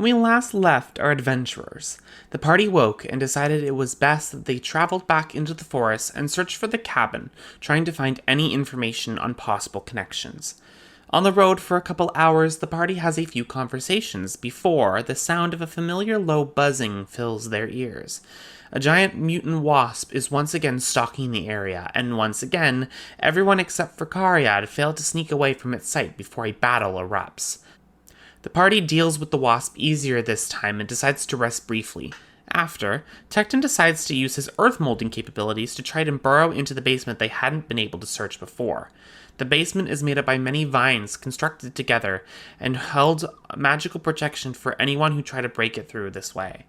When we last left our adventurers, the party woke and decided it was best that they traveled back into the forest and searched for the cabin, trying to find any information on possible connections. On the road for a couple hours, the party has a few conversations before the sound of a familiar low buzzing fills their ears. A giant mutant wasp is once again stalking the area, and once again, everyone except for Cariad failed to sneak away from its sight before a battle erupts. The party deals with the wasp easier this time and decides to rest briefly. After, Tecton decides to use his earth molding capabilities to try to burrow into the basement they hadn't been able to search before. The basement is made up by many vines constructed together and held magical protection for anyone who tried to break it through this way.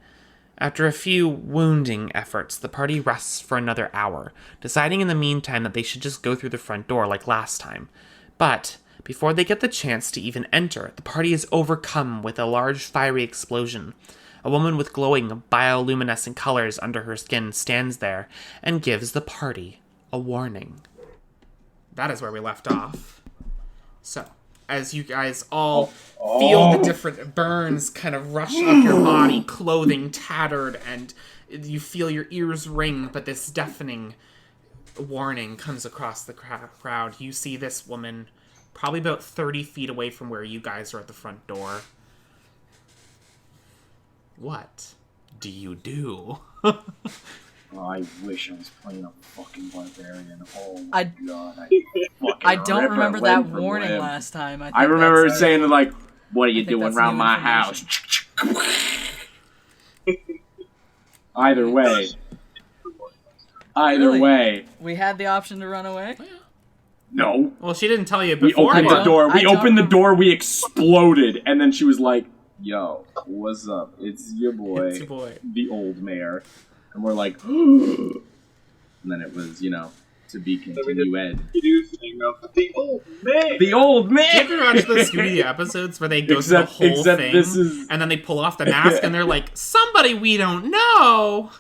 After a few wounding efforts, the party rests for another hour, deciding in the meantime that they should just go through the front door like last time. But before they get the chance to even enter, the party is overcome with a large fiery explosion. A woman with glowing bioluminescent colors under her skin stands there and gives the party a warning. That is where we left off. So, as you guys all feel the different burns kind of rush up your body, clothing tattered, and you feel your ears ring, but this deafening warning comes across the crowd. You see this woman probably about 30 feet away from where you guys are at the front door. What do you do? I wish I was playing a fucking barbarian. Oh my god. I don't remember that warning last time. I remember saying, like, what are you doing around my house? Either way. Really? Way. We had the option to run away? No. Well, she didn't tell you before. We opened the door. We opened the door. We exploded. And then she was like, yo, what's up? It's your boy. It's your boy. The old mayor. And we're like, and then it was, to be continued. The old man. The old man. Do you ever watch the Scooby episodes where they go through the whole thing, and then they pull off the mask, and they're like, somebody we don't know.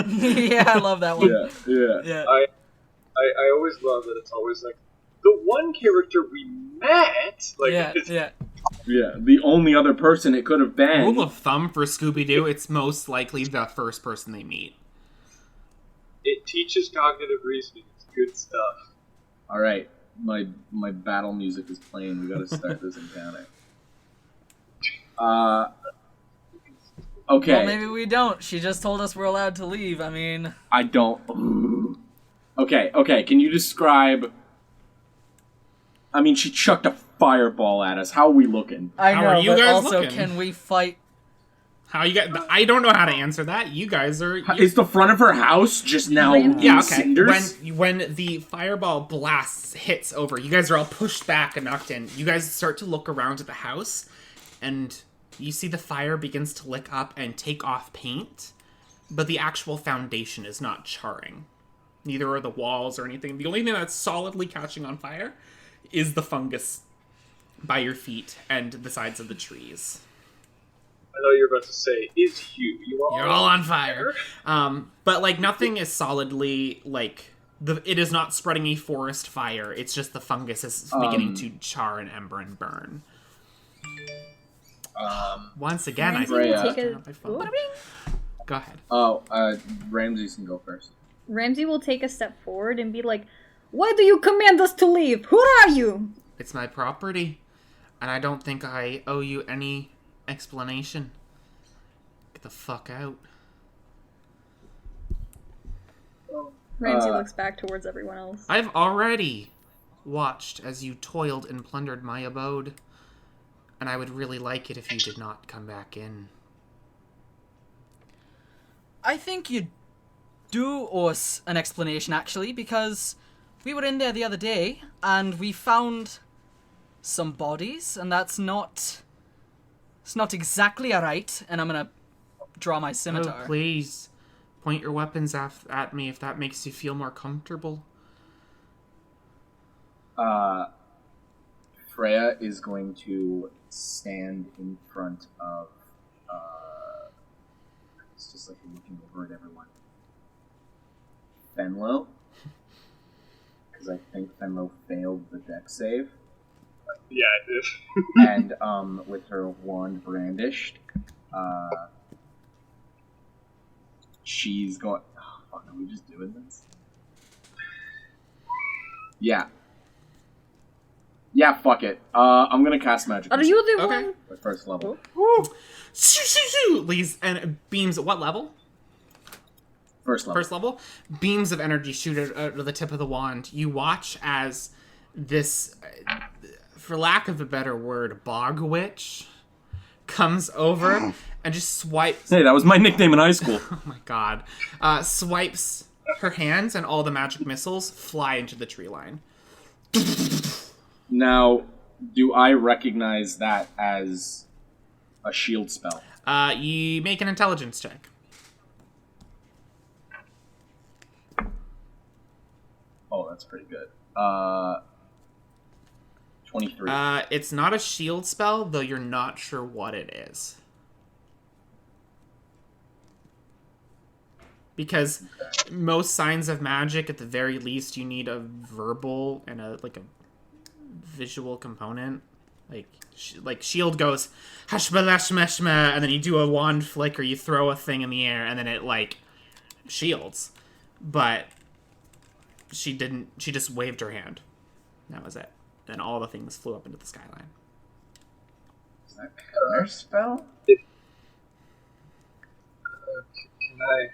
Yeah, I love that one. Yeah. I always love that it's always like, the one character we met. Like, yeah. Yeah, the only other person it could have been. Rule of thumb for Scooby-Doo, it's most likely the first person they meet. It teaches cognitive reasoning. It's good stuff. Alright, my battle music is playing. We gotta start this encounter. Okay. Well, maybe we don't. She just told us we're allowed to leave. I mean... I don't... Okay, can you describe... I mean, she chucked a fireball at us. How are we looking? I know, how are you but guys also, looking? can we fight? How you guys? I don't know how to answer that. You guys are. Is the front of her house just now yeah, okay. cinders? When the fireball blasts hits over, you guys are all pushed back and knocked in. You guys start to look around at the house, and you see the fire begins to lick up and take off paint, but the actual foundation is not charring. Neither are the walls or anything. The only thing that's solidly catching on fire is the fungus by your feet and the sides of the trees. I know you're about to say, is you. You're all on fire. But, like, nothing is solidly, like... it is not spreading a forest fire. It's just the fungus is beginning to char and ember and burn. Once again, Ramsey I will take a... Go ahead. Oh, Ramsey can go first. Ramsey will take a step forward and be like, why do you command us to leave? Who are you? It's my property, and I don't think I owe you any explanation. Get the fuck out. Ramsey looks back towards everyone else. I've already watched as you toiled and plundered my abode, and I would really like it if you did not come back in. I think you do owe us an explanation, actually, because we were in there the other day, and we found some bodies, and that's not... It's not exactly alright, and I'm gonna draw my scimitar. Oh, please. Point your weapons at me if that makes you feel more comfortable. Freya is going to stand in front of... it's just like looking over at everyone. Fenlo. Because I think Fenlo failed the dex save. Yeah, I did. And with her wand brandished, She's going. Oh, fuck, are we just doing this? Yeah. Yeah, fuck it. I'm gonna cast magic. Are you the Okay. one? My first level. Leaves and beams at what level? First level. First level. Beams of energy shoot out of the tip of the wand. You watch as this, for lack of a better word, bog witch comes over and just swipes. Hey, that was my nickname in high school. Oh my god. Swipes her hands and all the magic missiles fly into the tree line. Now, do I recognize that as a shield spell? You make an intelligence check. Oh, that's pretty good. 23. It's not a shield spell, though you're not sure what it is. Because most signs of magic, at the very least, you need a verbal and a visual component. Like shield goes hashbalashmeshma, and then you do a wand flick or you throw a thing in the air, and then it shields. But she didn't. She just waved her hand. That was it. Then all the things flew up into the skyline. Is that counter spell? Can I?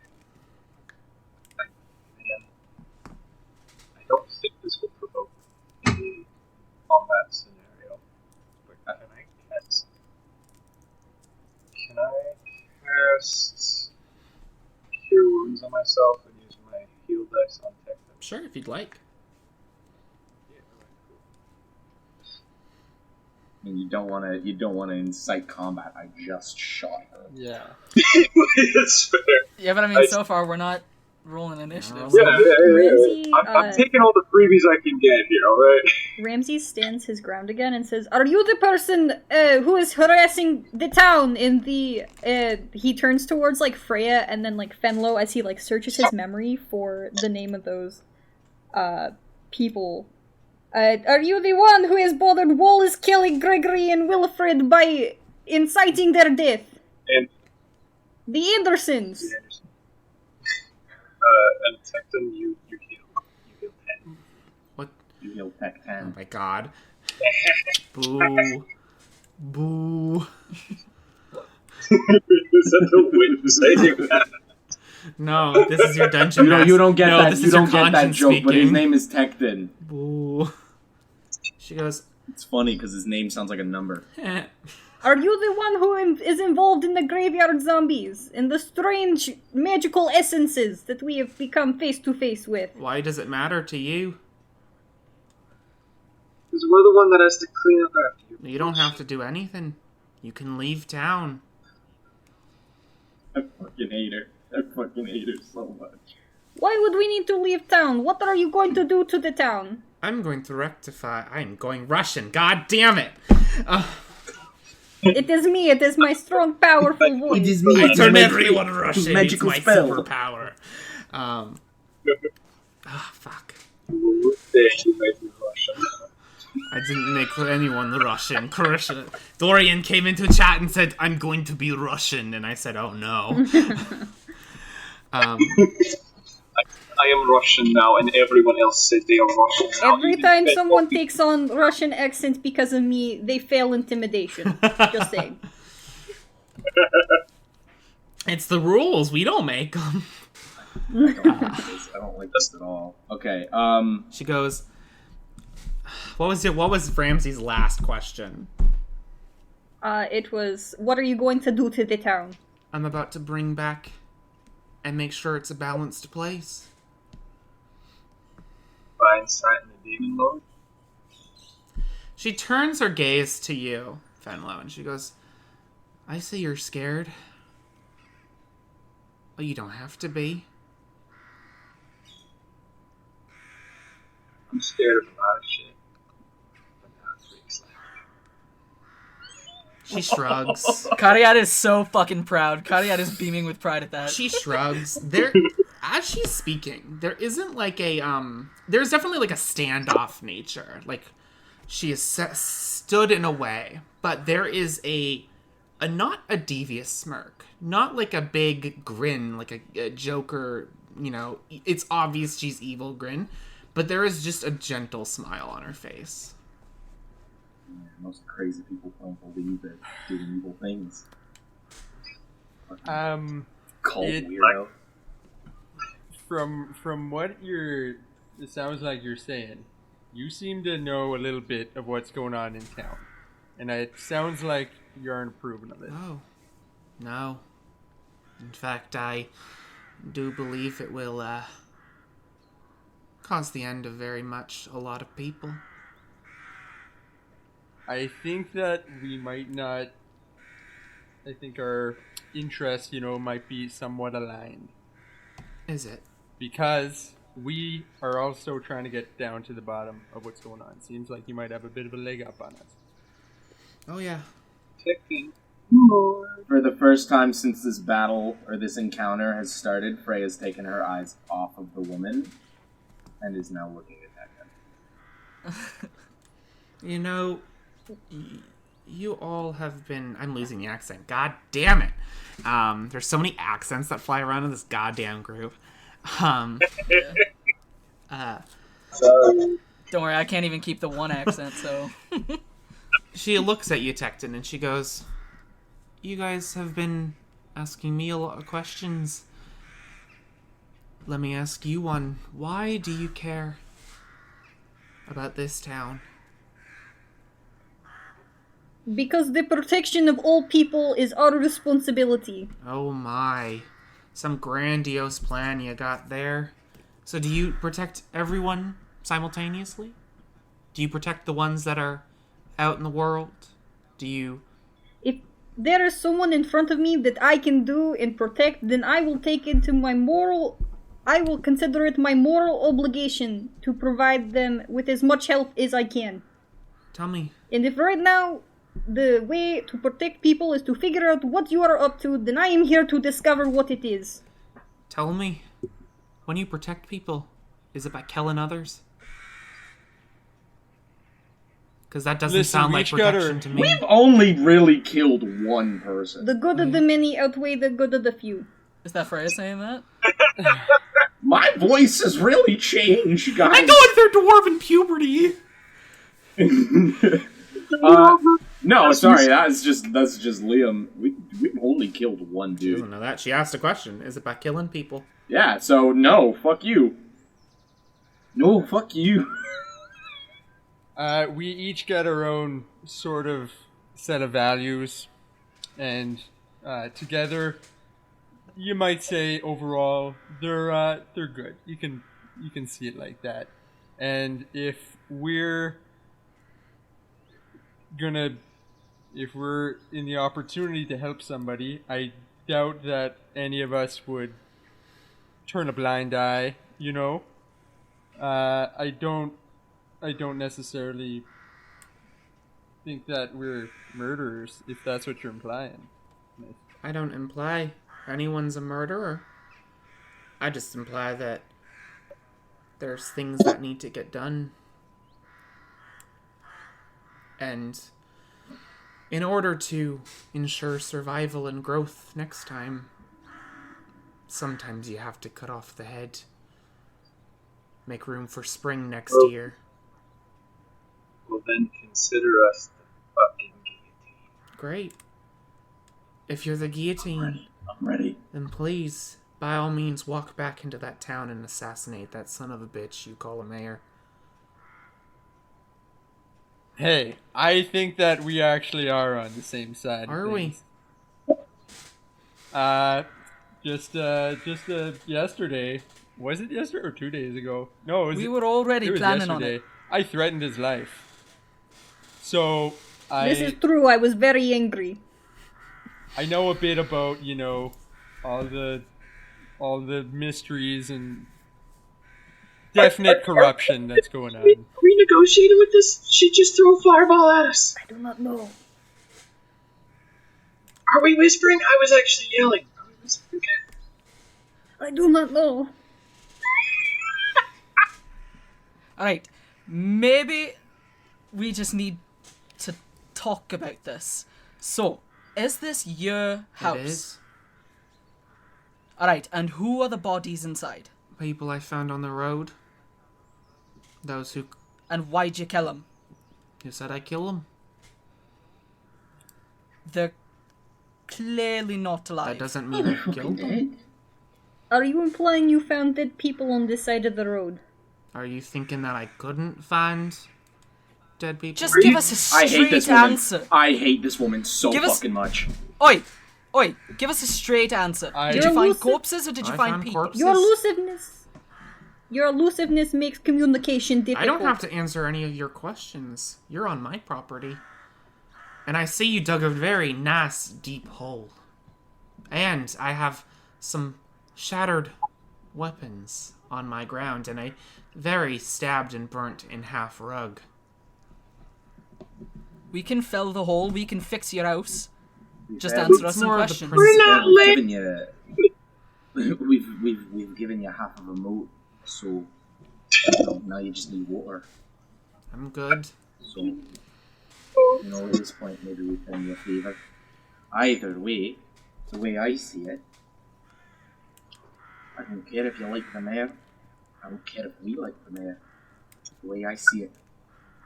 Man, I don't think this will provoke a combat scenario. But can I cast Cure Wounds on myself and use my heal dice on tech? Sure, if you'd like. Yeah, alright, cool. And you don't want to incite combat. I just shot her. Yeah. It's fair. Yeah, but I mean, so far we're not rolling initiative. Yeah. Ramsey, I'm taking all the freebies I can get here, alright? Ramsey stands his ground again and says, "Are you the person who is harassing the town in the..." He turns towards, Freya and then, Fenlo as he, searches his memory for the name of those, people. Are you the one who has bothered Wallace, Kelly, Gregory, and Wilfred by inciting their death? And The Andersons! and Tecton, you heal 10. What? You heal tech Oh 10. my god. Boo. Boo. Is that the witch saying that? No, this is your dungeon master. You don't get no, that. This You is your don't get that conscience joke. But his speaking. name is Tecton. Boo. She goes, It's funny because his name sounds like a number. eh. Are you the one who is involved in the graveyard zombies and the strange magical essences that we have become face to face with? Why does it matter to you? Because we're the one that has to clean up after you. You don't have to do anything. You can leave town. I fucking hate her. I fucking hate her so much. Why would we need to leave town? What are you going to do to the town? I'm going to rectify. I'm going Russian. God damn it. It is me. It is my strong, powerful voice. me. I turn everyone Russian. magical It's my spell. superpower. Fuck. There, you made me Russian. I didn't make anyone Russian. Dorian came into chat and said, "I'm going to be Russian," and I said, "Oh no." I am Russian now, and everyone else said they are Russian now. Every even time Ted someone Poppy. takes on Russian accent because of me, they fail intimidation. Just saying. It's the rules. We don't make them. I don't like this at all. Okay, She goes, What was Ramsey's last question? It was, what are you going to do to the town? I'm about to bring back and make sure it's a balanced place. By inciting the demon lord. She turns her gaze to you, Fenlo, and she goes, I see you're scared. Well, you don't have to be. I'm scared of a lot of shit. But not freaks like She shrugs. Kariat is so fucking proud. Kariat is beaming with pride at that. She shrugs. As she's speaking, there isn't there's definitely a standoff nature. She is stood in a way, but there is a not a devious smirk, not like a big grin, like a Joker, it's obvious she's evil grin, but there is just a gentle smile on her face. Yeah, most crazy people don't believe that doing evil things. Cult weirdo. From what it sounds like you're saying, you seem to know a little bit of what's going on in town, and it sounds like you aren't approving of it. Oh, no. In fact, I do believe it will cause the end of a lot of people. I think that we might not. I think our interests, might be somewhat aligned. Is it? Because we are also trying to get down to the bottom of what's going on. Seems like you might have a bit of a leg up on us. Oh, yeah. Ticking more. For the first time since this battle or this encounter has started, Freya's taken her eyes off of the woman and is now looking at him. You all have been... I'm losing the accent. God damn it. There's so many accents that fly around in this goddamn group. Don't worry, I can't even keep the one accent, so... She looks at you, Tecton, and she goes, you guys have been asking me a lot of questions. Let me ask you one. Why do you care about this town? Because the protection of all people is our responsibility. Oh my. Some grandiose plan you got there. So do you protect everyone simultaneously? Do you protect the ones that are out in the world? Do you... If there is someone in front of me that I can do and protect, then I will take it to I will consider it my moral obligation to provide them with as much help as I can. Tell me. And if right now the way to protect people is to figure out what you are up to, then I am here to discover what it is. Tell me. When you protect people, is it by killing others? Because that doesn't sound like protection to me. We've only really killed one person. The good of the many outweigh the good of the few. Is that Freya saying that? My voice has really changed, guys. I'm going through dwarven puberty! No, sorry, that's just Liam. We've only killed one She dude. doesn't know that. She asked a question. Is it by killing people? Yeah, so no, fuck you. No, fuck you. We each get our own sort of set of values, and together, you might say overall they're good. You can see it like that. And if we're in the opportunity to help somebody, I doubt that any of us would turn a blind eye. I don't necessarily think that we're murderers, if that's what you're implying. I don't imply anyone's a murderer. I just imply that there's things that need to get done. And in order to ensure survival and growth next time, sometimes you have to cut off the head. Make room for spring next year. Well, then consider us the fucking guillotine. Great. If you're the guillotine, I'm ready. then please, by all means, walk back into that town and assassinate that son of a bitch you call a mayor. Hey, I think that we actually are on the same side. Are we? Just yesterday. Was it yesterday or 2 days ago? No, We were already it was planning on yesterday. it. I threatened his life. So This is true, I was very angry. I know a bit about, all the mysteries and definite corruption that's going on. We negotiated with this? She just threw a fireball at us. I do not know. Are we whispering? I was actually yelling. Are we whispering? I do not know. Alright, maybe we just need to talk about this. So, Is this your house? It is. Alright, and who are the bodies inside? People I found on the road. Those who And why'd you kill them? said I kill them. They're clearly not alive. That doesn't mean I killed them. Are you implying you found dead people on this side of the road? Are you thinking that I couldn't find dead people? Just give us a I hate this straight woman. answer. I hate this woman so Give us- fucking much. Oi! Give us a straight answer. Did you You're find lucid. corpses or did you I find found people? corpses. Your elusiveness makes communication difficult. I don't have to answer any of your questions. You're on my property. And I see you dug a very nice, deep hole. And I have some shattered weapons on my ground and a very stabbed and burnt in half rug. We can fill the hole, we can fix your house. Just Yeah, answer it's us some more of the questions. principle. We've given you, we've given you half of a moat, so now you just need water. I'm good. So, at this point, maybe we can you a favour. Either way, the way I see it, I don't care if you like the mayor. I don't care if we like the mayor. The way I see it,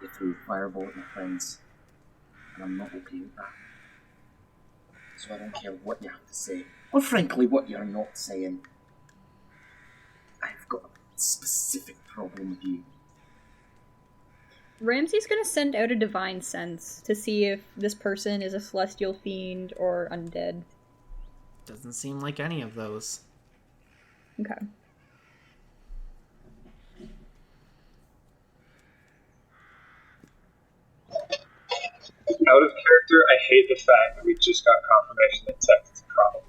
you threw a fireball at my friends, and I'm not okay with that. So I don't care what you have to say, or frankly, what you're not saying. I've got a specific problem with you. Ramsey's gonna send out a divine sense to see if this person is a celestial fiend or undead. Doesn't seem like any of those. Okay. Out of character, I hate the fact that we just got confirmation that Texas is probably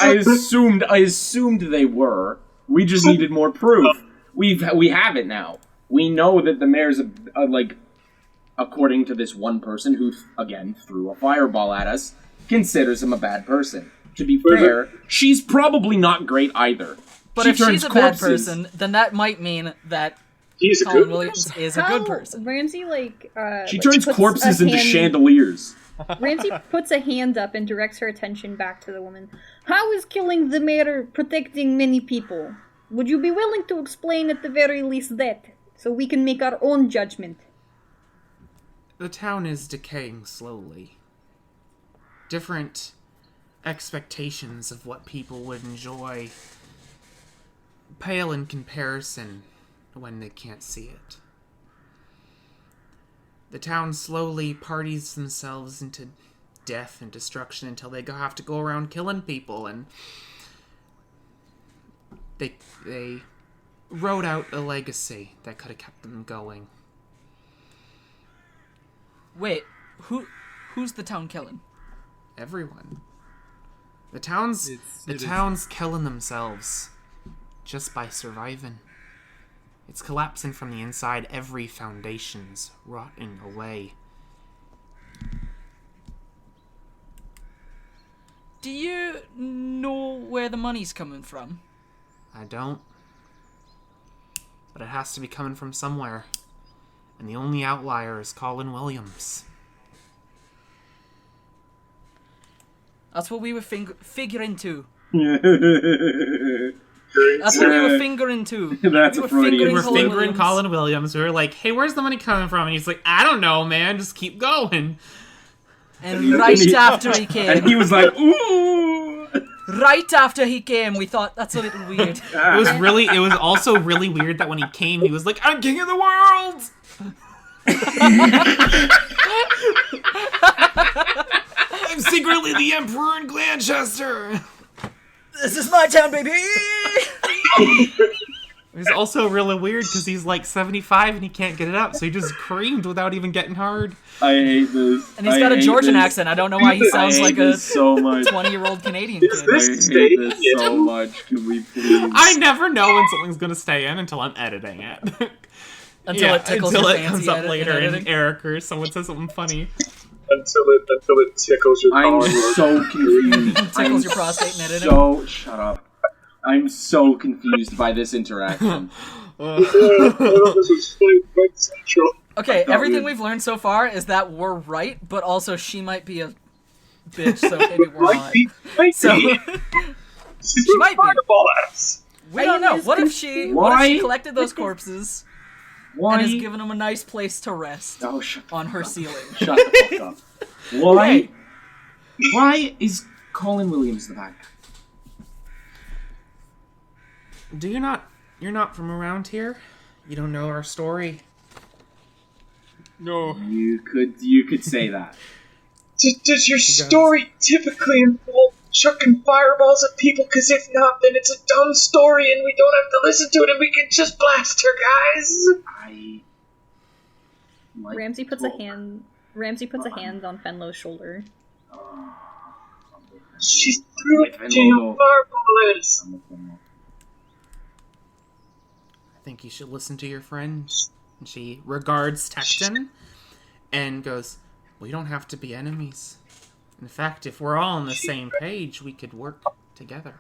right. I assumed they were. We just needed more proof. We have it now. We know that the mayor's according to this one person who again threw a fireball at us, considers him a bad person. To be fair, she's probably not great either. But She if turns she's a bad corpses- person, then that might mean that He's a Colin good Williams person. is a good person. Ramsey She turns corpses into chandeliers. Ramsey puts a hand up and directs her attention back to the woman. How is killing the mayor protecting many people? Would you be willing to explain at the very least that, so we can make our own judgment? The town is decaying slowly. Different expectations of what people would enjoy pale in comparison when they can't see it. The town slowly parties themselves into death and destruction until they have to go around killing people, and they wrote out a legacy that could have kept them going. Wait, who's the town killing? Everyone. The town's killing themselves just by surviving. It's collapsing from the inside. Every foundation's rotting away. Do you know where the money's coming from? I don't. But it has to be coming from somewhere. And the only outlier is Colin Williams. That's what we were figuring too. Very That's what we were fingering too. That's we a were Freudian. fingering We're Colin fingering Williams. Colin Williams. We were like, hey, where's the money coming from? And he's like, I don't know, man. Just keep going. And right after he And came, he was like, ooh! right after he came, we thought that's a little weird. It was also really weird that when he came, he was like, I'm king of the world! I'm secretly the emperor in Glanchester! This is my town, baby. It was also really weird because he's like 75 and he can't get it up, so he just screamed without even getting hard. I hate this. And he's got a Georgian accent. I don't know why he sounds like a so much. 20-year-old Canadian Is kid. I this hate this so much. Can we please? I never know when something's gonna stay in until I'm editing it. Until it tickles until your it fancy comes up edit- later in editing. Eric or someone says something funny. Until it tickles your I'm collar. so confused. Tickles your prostate in editing. So shut up. I'm so confused by this interaction. This was quite central. Okay, everything we've learned so far is that we're right, but also she might be a bitch, so maybe we're not. So She might be. fireball us. We don't know. What if she collected those corpses Why? and has given them a nice place to rest Oh, on her ceiling? Shut the fuck up. Why? Hey. Why is Colin Williams the bad guy? You're not from around here? You don't know our story? No. You could say that. Does your story typically involve chucking fireballs at people? Because if not, then it's a dumb story and we don't have to listen to it and we can just blast her, guys. Ramsey puts a hand on Fenlo's shoulder. She threw a damn fireball at us. I think you should listen to your friend. And she regards Tecton and goes, we don't have to be enemies. In fact, if we're all on the same page, we could work together.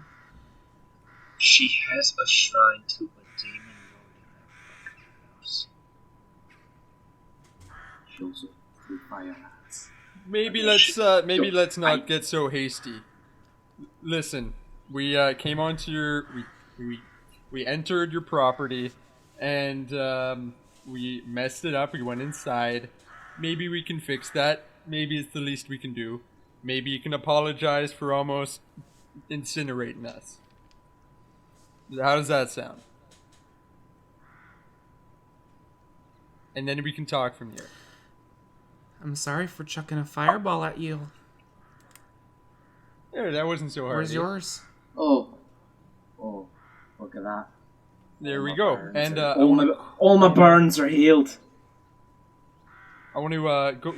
She has a shrine to a demon lord in that fucking house. She also threw fire at us. Maybe let's not get so hasty. Listen, we came onto your we entered your property and we messed it up. We went inside. Maybe we can fix that. Maybe it's the least we can do. Maybe you can apologize for almost incinerating us. How does that sound? And then we can talk from here. I'm sorry for chucking a fireball at you. Yeah, that wasn't so hard. Where's yours? Oh, look at that. There we go. And all my burns are healed. I want to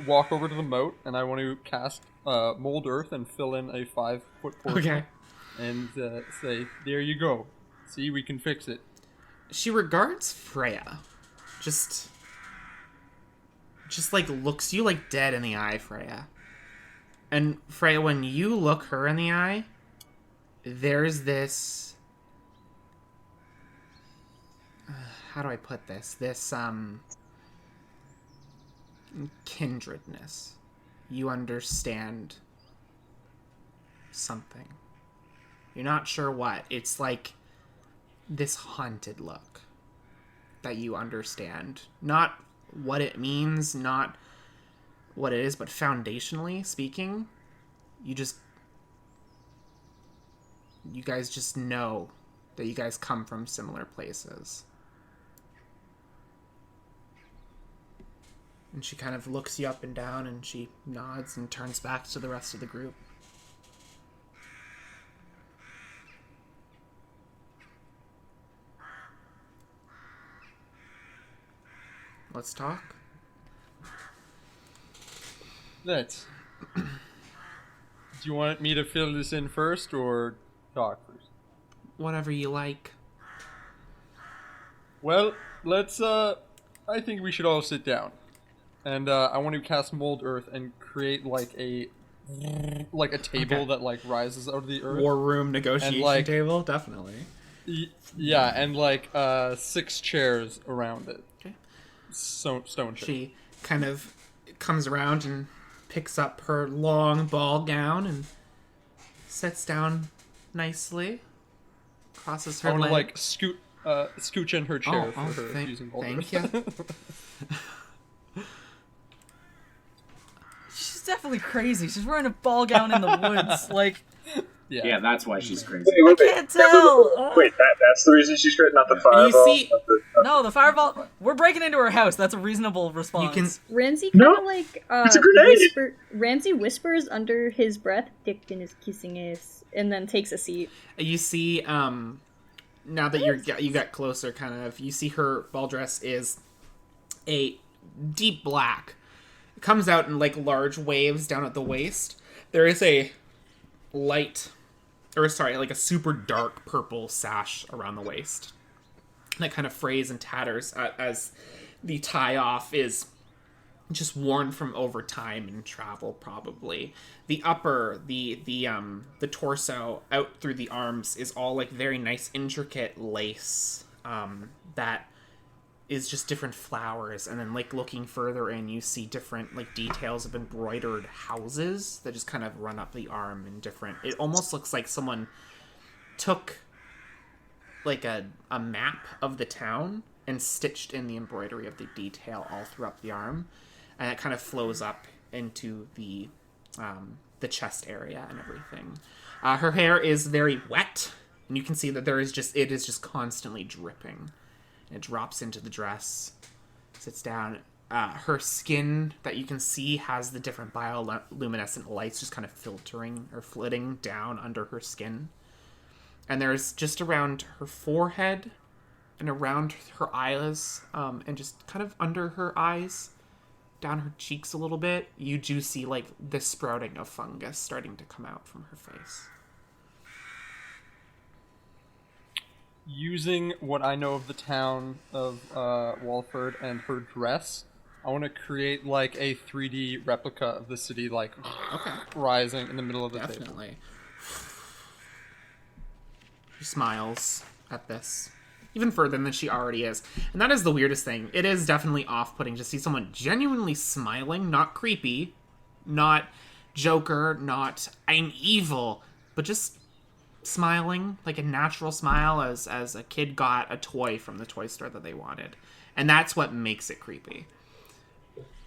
walk over to the moat, and I want to cast Mold Earth and fill in a 5-foot portion. Okay. And say, there you go. See, we can fix it. She regards Freya. Just like looks you like dead in the eye, Freya. And Freya, when you look her in the eye, there's this... how do I put this? This, kindredness. You understand something. You're not sure what. It's like this haunted look that you understand. Not what it means, not what it is, but foundationally speaking, you guys just know that you guys come from similar places. And she kind of looks you up and down, and she nods and turns back to the rest of the group. Let's talk. Let's. Do you want me to fill this in first, or talk first? Whatever you like. Well, let's, I think we should all sit down. And, I want to cast Mold Earth and create, like a table that, like, rises out of the earth. War room negotiation table, definitely. Yeah, and, 6 chairs around it. Okay. Stone chairs. She kind of comes around and picks up her long ball gown and sits down nicely. Crosses her I want legs. to, scooch in her chair for her using Mold thank Earth. you. She's definitely crazy. She's wearing a ball gown in the woods. Like, Yeah, that's why she's crazy. I can't tell. Wait, that's the reason she's crazy, not the fireball. You see- No, the fireball. We're breaking into her house. That's a reasonable response. You can Ramsey kind of it's a grenade. Ramsey whispers under his breath, "Dicton is kissing us," and then takes a seat. You see, now that you got closer, kind of, you see her ball dress is a deep black. It comes out in large waves down at the waist. There is a a super dark purple sash around the waist that kind of frays and tatters as the tie-off is just worn from over time and travel, probably. The upper, the torso out through the arms is all very nice, intricate lace that is just different flowers, and then like looking further in, you see different like details of embroidered houses that just kind of run up the arm in different. It almost looks like someone took like a map of the town and stitched in the embroidery of the detail all throughout the arm, and it kind of flows up into the chest area and everything. Her hair is very wet, and you can see that it is just constantly dripping. It drops into the dress, sits down. Her skin that you can see has the different bioluminescent lights just kind of filtering or flitting down under her skin. And there's just around her forehead and around her eyelids, and just kind of under her eyes, down her cheeks a little bit, you do see like the sprouting of fungus starting to come out from her face. Using what I know of the town of Walford and her dress, I want to create like a 3D replica of the city, like rising in the middle of the table. Definitely. She smiles at this, even further than she already is. And that is the weirdest thing. It is definitely off-putting to see someone genuinely smiling, not creepy, not Joker, not I'm evil, but just smiling, like a natural smile, as a kid got a toy from the toy store that they wanted. And that's what makes it creepy.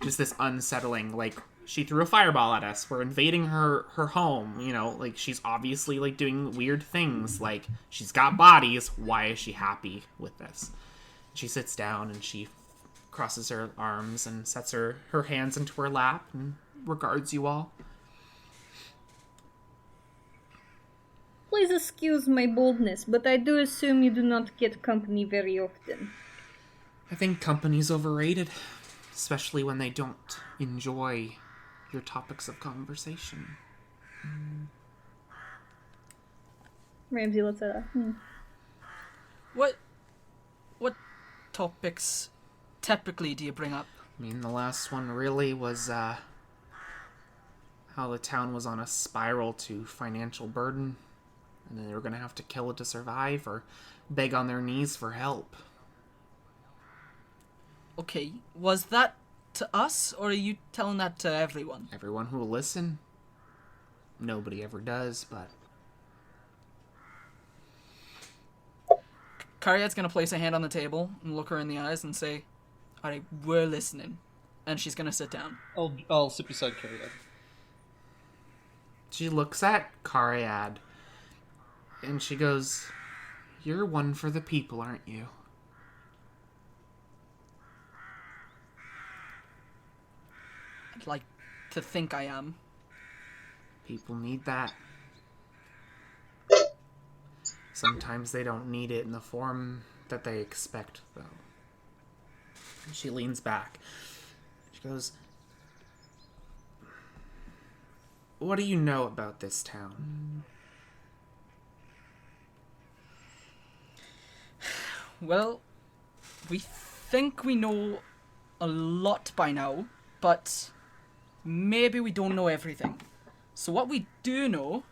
Just this unsettling, like, she threw a fireball at us, we're invading her home, you know, like, she's obviously, like, doing weird things, like, she's got bodies, why is she happy with this? She sits down and she crosses her arms and sets her hands into her lap and regards you all. Please excuse my boldness, but I do assume you do not get company very often. I think company's overrated, especially when they don't enjoy your topics of conversation. Ramsey lets it out. What topics typically do you bring up? I mean, the last one really was how the town was on a spiral to financial burden, and they were going to have to kill it to survive or beg on their knees for help. Okay, was that to us, or are you telling that to everyone? Everyone who will listen. Nobody ever does, but... Cariad's gonna place a hand on the table and look her in the eyes and say, alright, we're listening. And she's gonna sit down. I'll sit beside Cariad. She looks at Cariad, and she goes, "You're one for the people, aren't you?" I'd like to think I am. People need that. Sometimes they don't need it in the form that they expect, though. And she leans back. She goes, "What do you know about this town?" Well, we think we know a lot by now, but maybe we don't know everything. So what we do know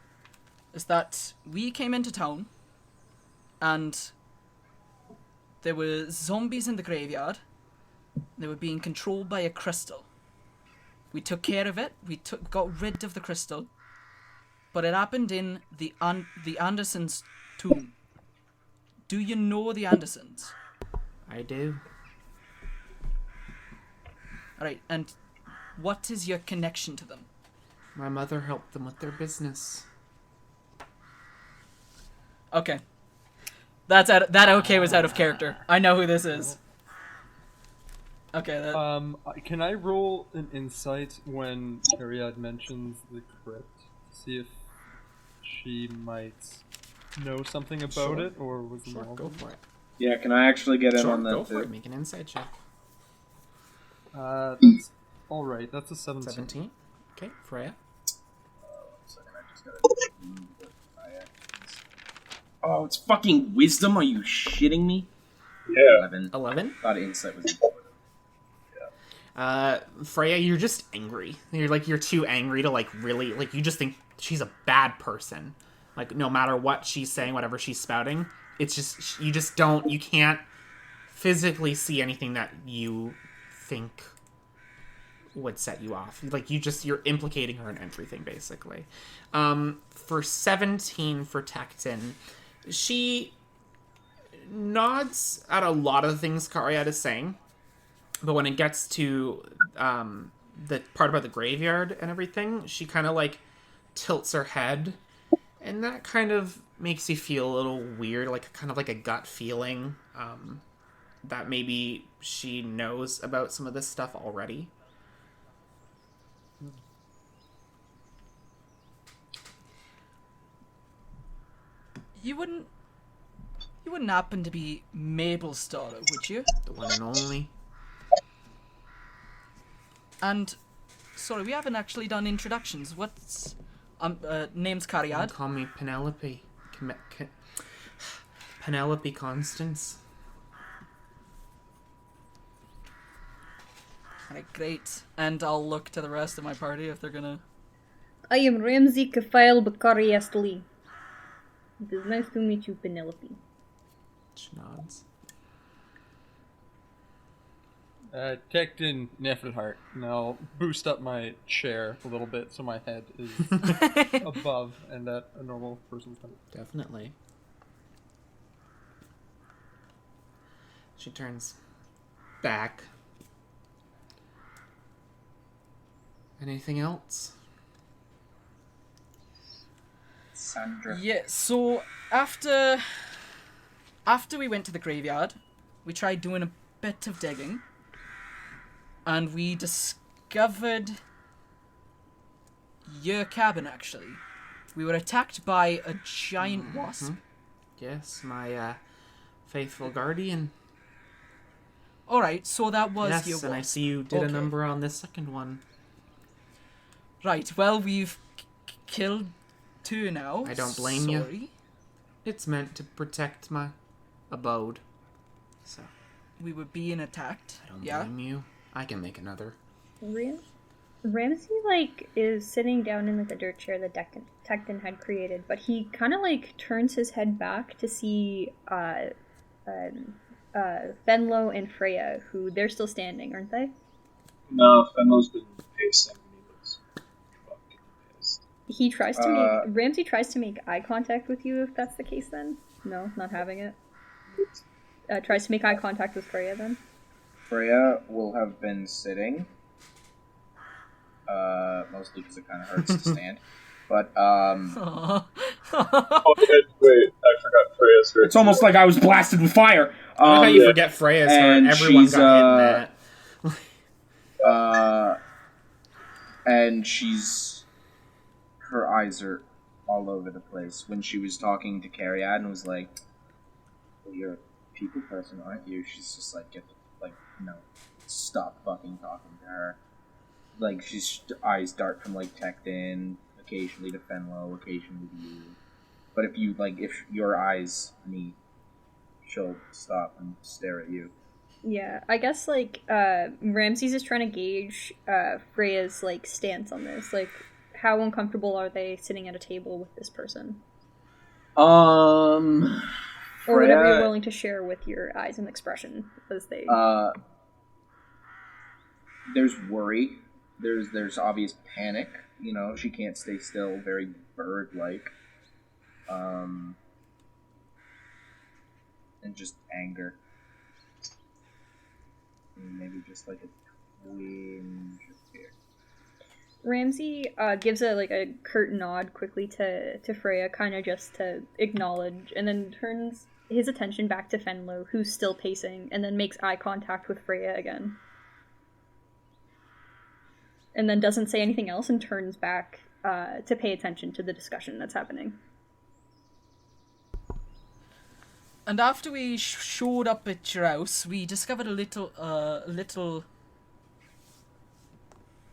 is that we came into town and there were zombies in the graveyard. They were being controlled by a crystal. We took care of it. We got rid of the crystal. But it happened in the Andersons' tomb. Do you know the Andersons? I do. Alright, and what is your connection to them? My mother helped them with their business. Okay. That okay was out of character. I know who this is. Okay, that... Can I roll an insight when Cariad mentions the crypt? See if she might know something about it, or was Sure, involved? go for it. Yeah, can I actually get in Sure, on that go for too? it. Make an insight check. That's alright, that's a 17. 17. Okay, Freya. Oh, it's fucking wisdom. Are you shitting me? Yeah. 11. 11. Thought insight was. Freya, you're just angry. You're too angry to really, you just think she's a bad person. Like, no matter what she's saying, whatever she's spouting, it's just, you can't physically see anything that you think would set you off. Like, you're implicating her in everything, basically. For 17 for Tecton, she nods at a lot of the things Karyad is saying, but when it gets to the part about the graveyard and everything, she kind of like tilts her head, and that kind of makes you feel a little weird, like kind of like a gut feeling that maybe she knows about some of this stuff already. You wouldn't happen to be Mabel's daughter, would you? The one and only. And sorry, we haven't actually done introductions. What's name's Karyad? Call me Penelope. Penelope Constance. Right, great. And I'll look to the rest of my party if they're gonna. I am Ramsey Kafail Bakariastli. It is nice to meet you, Penelope. She nods. Tecton Neferhart, and I'll boost up my chair a little bit so my head is above and at a normal person's height. Definitely. She turns back. Anything else? Sandra. Yeah, so after we went to the graveyard, we tried doing a bit of digging, and we discovered your cabin, actually. We were attacked by a giant wasp. Yes, my faithful guardian. Alright, so that was Yes, your wasp. and I see you did a Okay. number on this second one. Right, well, we've killed 2 now. I don't blame you. Sorry. It's meant to protect my abode. So, We were being attacked. I don't Yeah. blame you. I can make another. Ramsey, like, is sitting down in, like, the dirt chair that Tecton had created, but he kind of, like, turns his head back to see, Fenlo and Freya, who they're still standing, aren't they? No, Fenlo's been pacing and he looks fucking pissed. He tries to Ramsey tries to make eye contact with you, if that's the case then? No, not having it. Tries to make eye contact with Freya then? Freya will have been sitting, mostly because it kind of hurts to stand. But Aw. Oh, wait, I forgot Freya's hurt. it's almost like I was blasted with fire. I like how you yeah. forget Freya's hurt. and Everyone she's, got hit in that. And her eyes are all over the place. When she was talking to Karyad and was like, well, you're a people person, aren't you? She's just like, no, stop fucking talking to her. Like, she's eyes dart from, like, Tecton, occasionally to Fenlo, occasionally to you. But if your eyes meet, she'll stop and stare at you. Yeah, I guess, like, Ramses is trying to gauge Freya's, like, stance on this. Like, how uncomfortable are they sitting at a table with this person? Or whatever you're willing to share with your eyes and expression as they... There's worry. There's obvious panic. You know, she can't stay still, very bird-like. And just anger. And maybe just like a twinge of fear. Ramsey gives a curt nod quickly to Freya, kind of just to acknowledge, and then turns his attention back to Fenlo, who's still pacing, and then makes eye contact with Freya again. And then doesn't say anything else and turns back to pay attention to the discussion that's happening. And after we showed up at your house, we discovered a little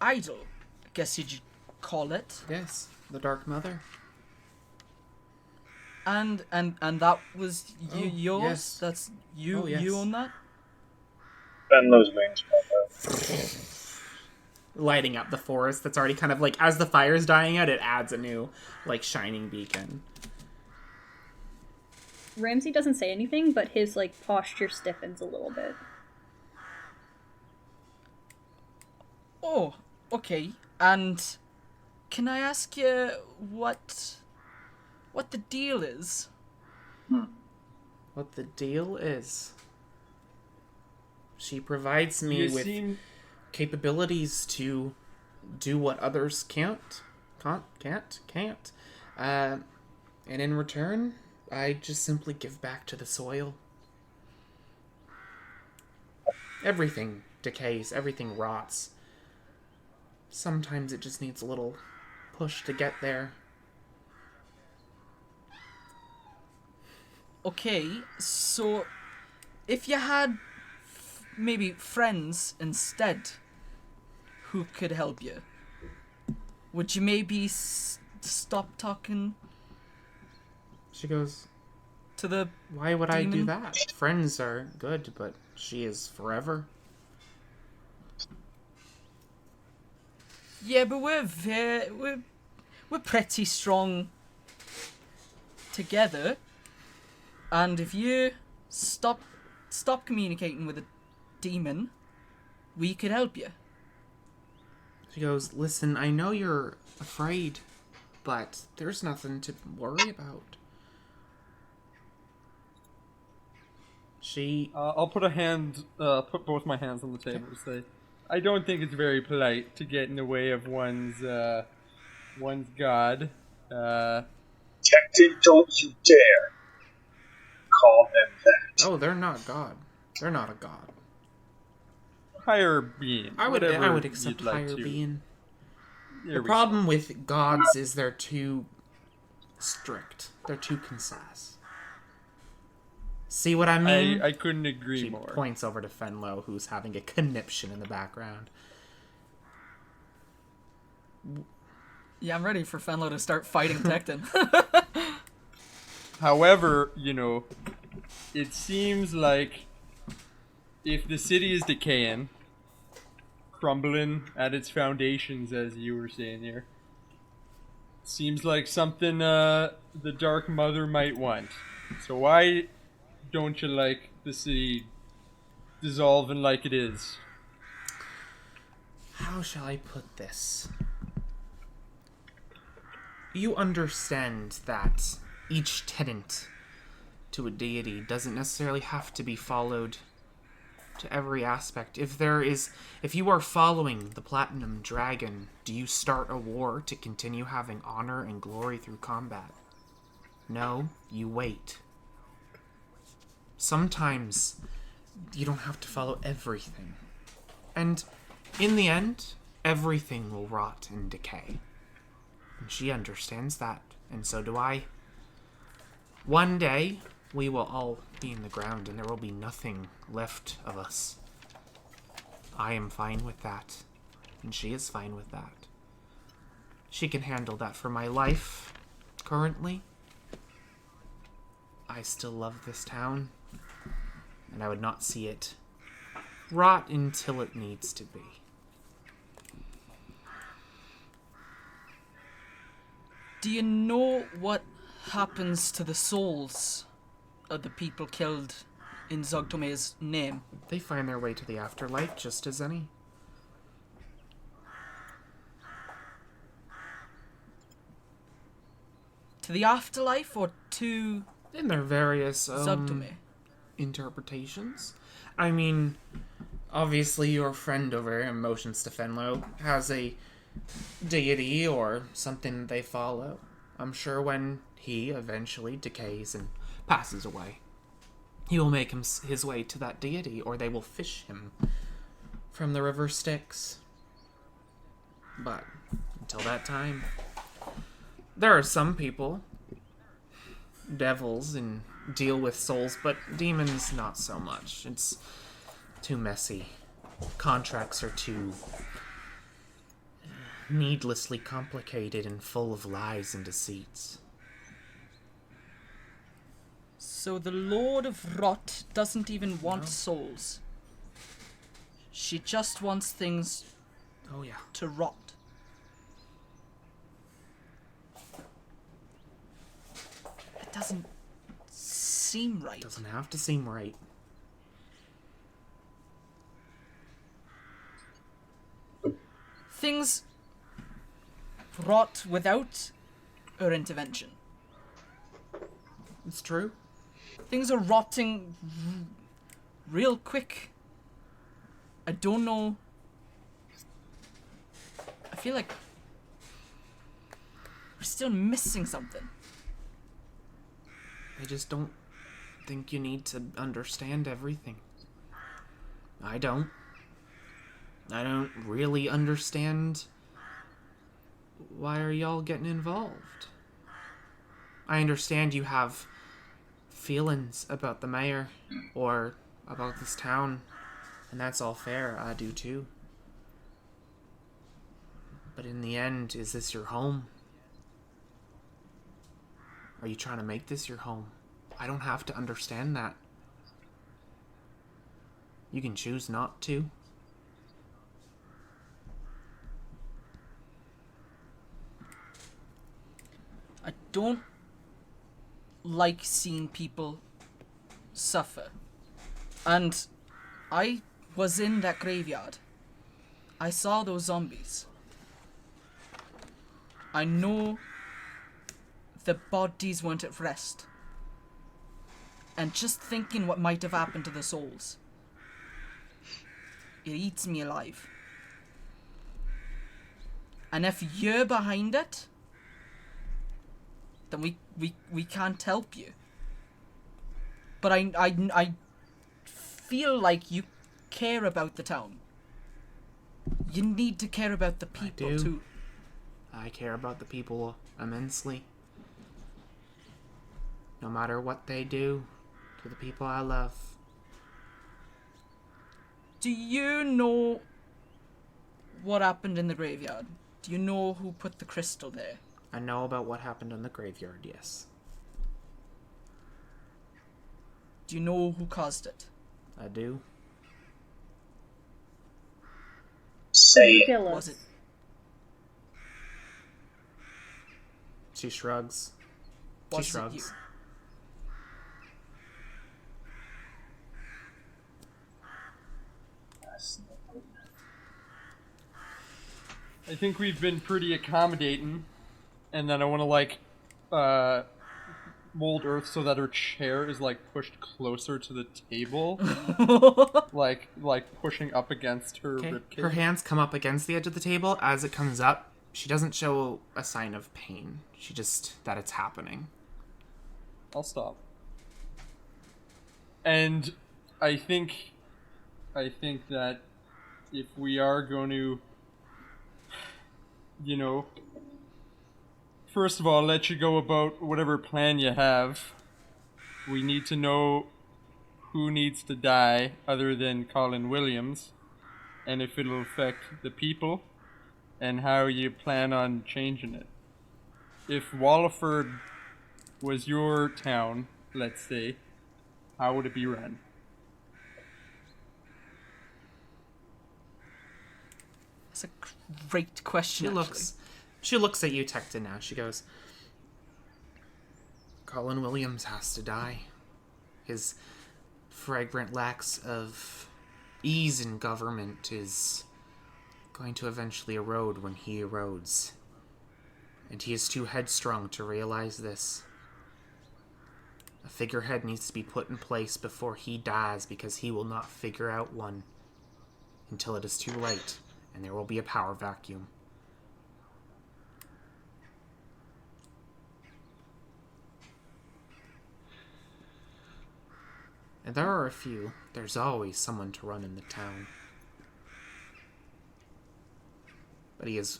idol, I guess you'd call it. Yes, the Dark Mother. And that was yours? Yes. That's you. Oh, yes. You own that? Fenlo's wings pop out. Lighting up the forest that's already kind of like, as the fire's dying out, it adds a new, like, shining beacon. Ramsey doesn't say anything, but his, like, posture stiffens a little bit. Oh, okay. And can I ask you what the deal is? What the deal is? She provides me with capabilities to do what others can't. And in return, I just simply give back to the soil. Everything decays, everything rots. Sometimes it just needs a little push to get there. Okay, so if you had maybe friends instead who could help you, would you maybe stop talking She goes, to the why would I do demon? that? Friends are good, but she is forever. Yeah, but we're pretty strong together, and if you stop communicating with a demon, we could help you. She goes, listen, I know you're afraid, but there's nothing to worry about. I'll put put both my hands on the table and say, I don't think it's very polite to get in the way of one's god. Tecton, don't you dare call them that. Oh, they're not God. They're not a god. Higher being. I would accept you'd like higher to. being. There The we problem with gods is they're too strict. They're too concise. See what I mean? I couldn't agree She more. points over to Fenlo, who's having a conniption in the background. Yeah, I'm ready for Fenlo to start fighting Tecton. However, it seems like if the city is decaying, crumbling at its foundations, as you were saying here, seems like something the Dark Mother might want. So why don't you like the city dissolving like it is? How shall I put this? You understand that each tenet to a deity doesn't necessarily have to be followed to every aspect. If you are following the Platinum Dragon, do you start a war to continue having honor and glory through combat? No, you wait. Sometimes you don't have to follow everything. And in the end, everything will rot and decay. And she understands that, and so do I. One day, we will all be in the ground and there will be nothing left of us. I am fine with that, and she is fine with that. She can handle that for my life, currently. I still love this town, and I would not see it rot until it needs to be. Do you know what happens to the souls of the people killed in Zogtome's name? They find their way to the afterlife just as any. To the afterlife or to In their various Zogtome? interpretations. I mean, obviously your friend over here, Motions to Fenlo, has a deity or something they follow. I'm sure when he eventually decays and passes away, he will make his way to that deity, or they will fish him from the river Styx. But until that time, there are some people, devils, and deal with souls, but demons not so much. It's too messy. Contracts are too needlessly complicated and full of lies and deceits. So the Lord of Rot doesn't even want souls. She just wants things Oh yeah. to rot. It doesn't seem right. Doesn't have to seem right. Things rot without our intervention. It's true. Things are rotting real quick. I don't know. I feel like we're still missing something. I just don't think you need to understand everything. I don't. I don't really understand why are y'all getting involved. I understand you have feelings about the mayor or about this town, and that's all fair. I do too. But in the end, is this your home? Are you trying to make this your home? I don't have to understand that. You can choose not to. I don't like seeing people suffer. And I was in that graveyard. I saw those zombies. I know the bodies weren't at rest. And just thinking what might have happened to the souls, it eats me alive. And if you're behind it, then we can't help you. But I feel like you care about the town. You need to care about the people I do. too. I care about the people immensely. No matter what they do to the people I love. Do you know what happened in the graveyard? Do you know who put the crystal there? I know about what happened in the graveyard, yes. Do you know who caused it? I do. Say it. Kill Was us. it She shrugs. Was She it shrugs. you? I think we've been pretty accommodating, and then I want to mold Earth so that her chair is pushed closer to the table, like pushing up against her Okay. ribcage. Her hands come up against the edge of the table. As it comes up, she doesn't show a sign of pain. She just that it's happening. I'll stop. And I think that if we are going to, first of all, let you go about whatever plan you have, we need to know who needs to die other than Colin Williams, and if it'll affect the people, and how you plan on changing it. If Walliford was your town, let's say, how would it be run? That's a great question. She looks at you, Tecton, now. She goes, Colin Williams has to die. His fragrant lacks of ease in government is going to eventually erode when he erodes. And he is too headstrong to realize this. A figurehead needs to be put in place before he dies, because he will not figure out one until it is too late, and there will be a power vacuum. And there are a few. There's always someone to run in the town. But he is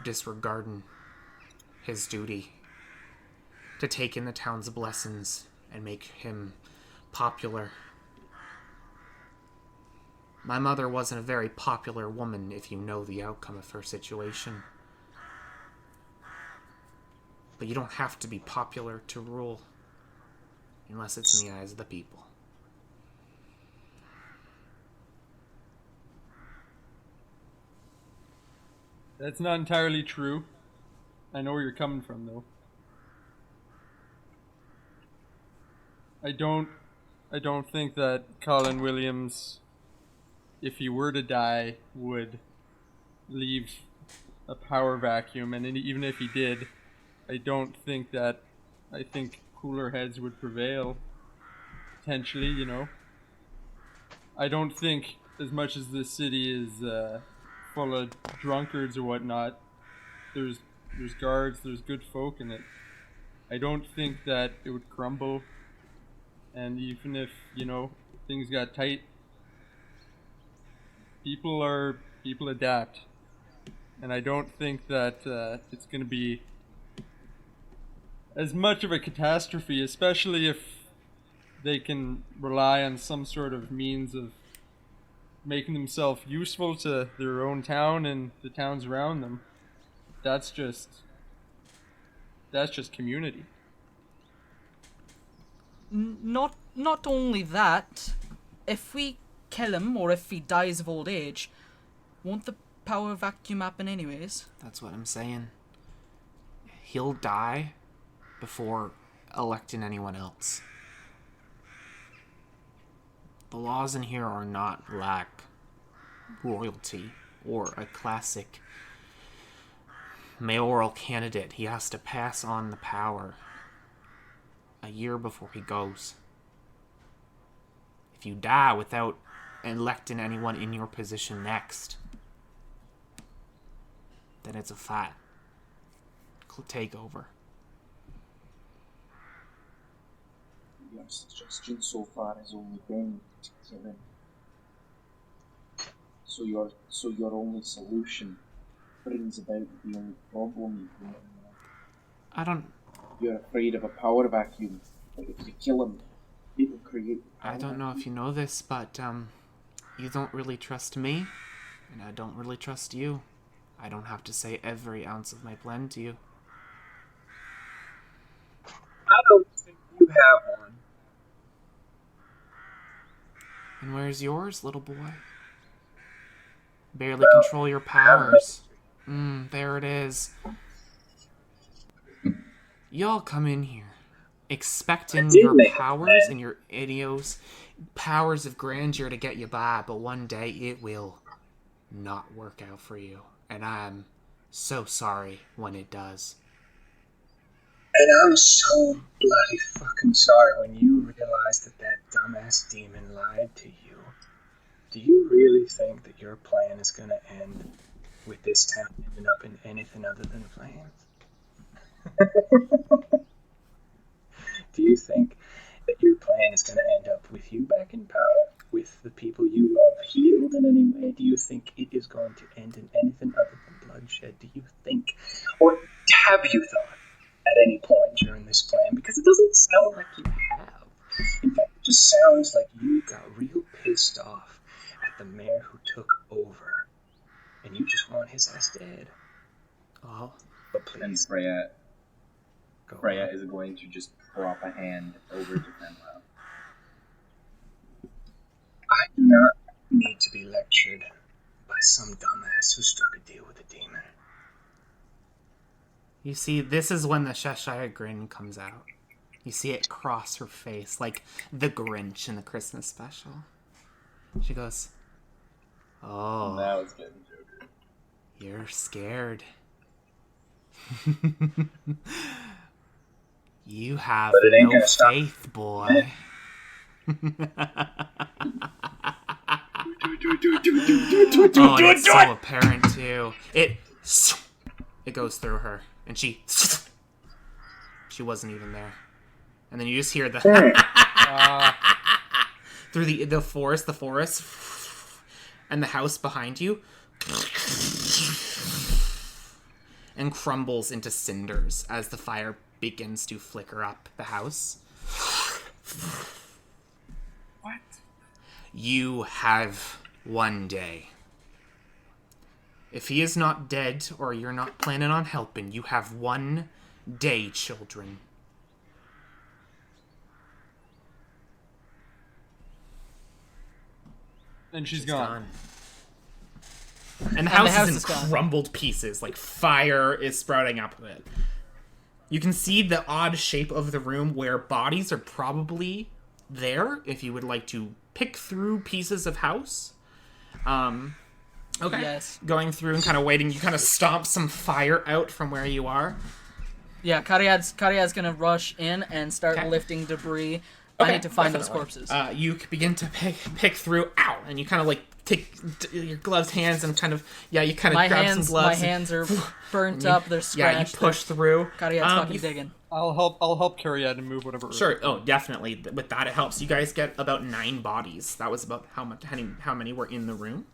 disregarding his duty to take in the town's blessings and make him popular. My mother wasn't a very popular woman, if you know the outcome of her situation. But you don't have to be popular to rule, unless it's in the eyes of the people. That's not entirely true. I know where you're coming from, though. I don't think that Colin Williams, if he were to die, would leave a power vacuum, and even if he did, I think cooler heads would prevail, potentially, you know. I don't think, as much as this city is full of drunkards or whatnot, there's guards, there's good folk in it. I don't think that it would crumble, and even if, you know, things got tight, people adapt. And I don't think that it's going to be as much of a catastrophe, especially if they can rely on some sort of means of making themselves useful to their own town and the towns around them. That's just community. Not only that, if we kill him or if he dies of old age, won't the power vacuum happen anyways? That's what I'm saying. He'll die before electing anyone else. The laws in here are not like royalty or a classic mayoral candidate. He has to pass on the power a year before he goes. If you die without electing anyone in your position next, then it's a fat takeover. Your suggestion so far has only been to kill him. So your only solution brings about the only problem you have. You're afraid of a power vacuum, but if you kill him, it will create. I don't know if you know this, but you don't really trust me, and I don't really trust you. I don't have to say every ounce of my plan to you. I don't think you have one. And where's yours, little boy? Barely control your powers. There it is. Y'all come in here, expecting your powers and your idios powers of grandeur to get you by, but one day it will not work out for you. And I'm so sorry when it does. And I'm so bloody fucking sorry when you realize that dumbass demon lied to you. Do you really think that your plan is going to end with this town ending up in anything other than flames? Do you think that your plan is going to end up with you back in power, with the people you love healed in any way? Do you think it is going to end in anything other than bloodshed? Do you think, or have you thought at any point during this plan? Because it doesn't sound like you have. In fact, it just sounds like you got real pissed off at the mayor who took over, and you just want his ass dead. Oh, But please. And Freya is going to just drop a hand over to Fenlo. I do not need to be lectured by some dumbass who struck a deal with a demon. You see, this is when the Cheshire grin comes out. You see it cross her face, like the Grinch in the Christmas special. She goes, "Oh, that was getting Joker. You're scared. You have no faith, boy." Oh, and it's so apparent too. It goes through her, and she wasn't even there. And then you just hear the through the forest, and the house behind you, and crumbles into cinders as the fire begins to flicker up the house. What? You have one day. If he is not dead, or you're not planning on helping, you have one day, children. And she's gone. And the house is in crumbled pieces, like fire is sprouting up of it. You can see the odd shape of the room where bodies are probably there if you would like to pick through pieces of house. Okay. Yes. Going through and kind of waiting, you kind of stomp some fire out from where you are. Yeah, Kariad's gonna rush in and start Okay. lifting debris. Okay, I need to find those definitely. corpses. You begin to pick through, ow, and you kind of like take your gloved hands and kind of, you kind of grab some gloves. My hands are burnt up. They're scratched. Yeah, you push through. Kariad's fucking digging. I'll help Cariad and move whatever. Sure. Oh, definitely. With that, it helps. You guys get about 9 bodies. That was about how many were in the room.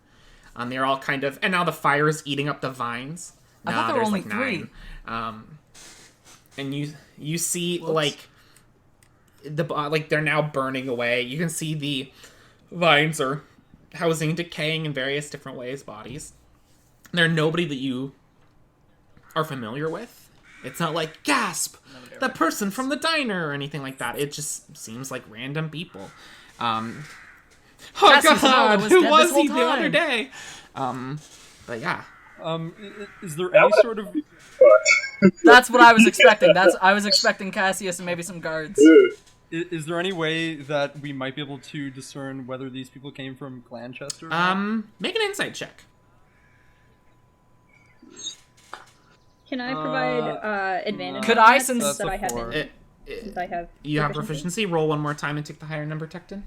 They're all kind of, and now the fire is eating up the vines. I thought there were only like 3. 9. And you see Whoops. like they're now burning away. You can see the vines are housing decaying in various different ways bodies. They're nobody that you are familiar with. It's not like, gasp, the person from the diner or anything like that. It just seems like random people. Oh God, who was he the other day? But yeah. Is there any sort of... That's what I was expecting. I was expecting Cassius and maybe some guards. Is there any way that we might be able to discern whether these people came from Glanchester? Make an insight check. Can I provide advantage? Could on I, that since that I have four. since I have You have proficiency. Roll one more time and take the higher number, Tecton.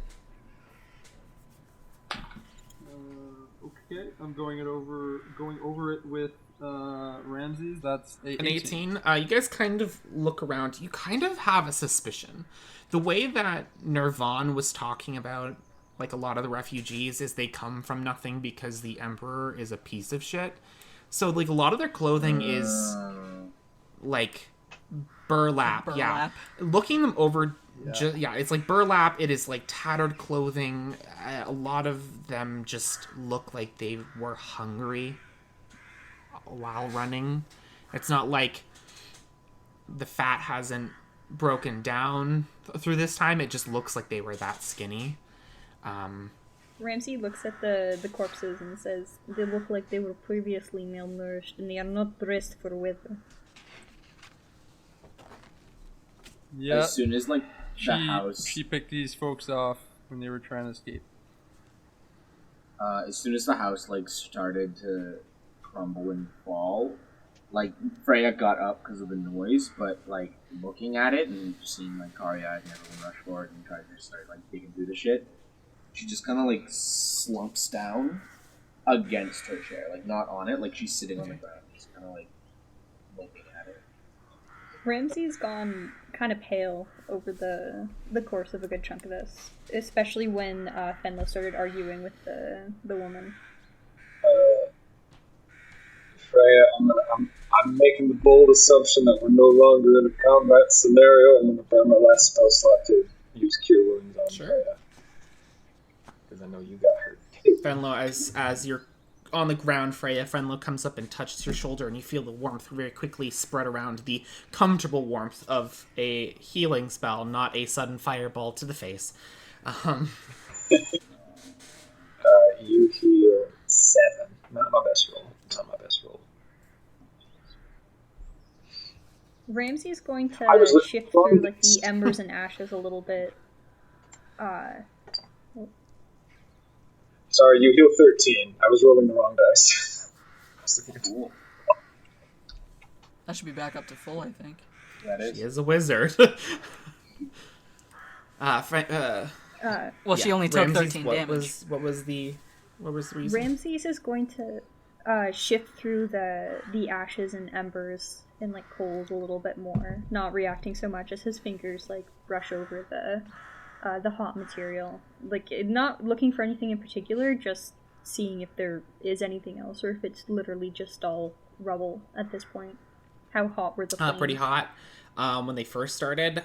Okay, I'm going over it with Ramses. That's An 18. You guys kind of look around. You kind of have a suspicion. The way that Nirvan was talking about, like, a lot of the refugees is they come from nothing because the Emperor is a piece of shit. So, like, a lot of their clothing is, like, burlap. Yeah. Looking them over, it's like burlap. It is, like, tattered clothing. A lot of them just look like they were hungry while running. It's not like the fat hasn't broken down through this time. It just looks like they were that skinny. Ramsey looks at the corpses and says, "They look like they were previously malnourished, and they are not dressed for weather." Yeah. As soon as, like, the house... She picked these folks off when they were trying to escape. as soon as the house, like, started to crumble and fall, like, Freya got up because of the noise, but, like, looking at it and seeing, like, Karya and everyone rush forward and try to just start, like, digging through the shit, she just kind of, like, slumps down against her chair. Like, not on it, like, she's sitting on the ground, just kind of, like, looking at it. Ramsey's gone kind of pale over the course of a good chunk of this, especially when Fenlo started arguing with the woman. Freya, I'm making the bold assumption that we're no longer in a combat scenario. I'm going to burn my last spell slot to use Cure Wounds on Freya. Because I know you got hurt too. Fenlo, as you're on the ground, Freya, Fenlo comes up and touches your shoulder, and you feel the warmth very quickly spread around, the comfortable warmth of a healing spell, not a sudden fireball to the face. You heal 7. Not my best roll. Ramsey's going to shift through, like, the embers and ashes a little bit. Sorry, you heal 13. I was rolling the wrong dice. That should be back up to full, I think. That is. She is a wizard. Well, she only took Ramses, 13 what damage. What was the reason? Ramses is going to shift through the ashes and embers and, like, coals a little bit more, not reacting so much as his fingers, like, brush over the hot material. Like, not looking for anything in particular, just seeing if there is anything else, or if it's literally just all rubble at this point. How hot were the flames? Pretty hot. When they first started,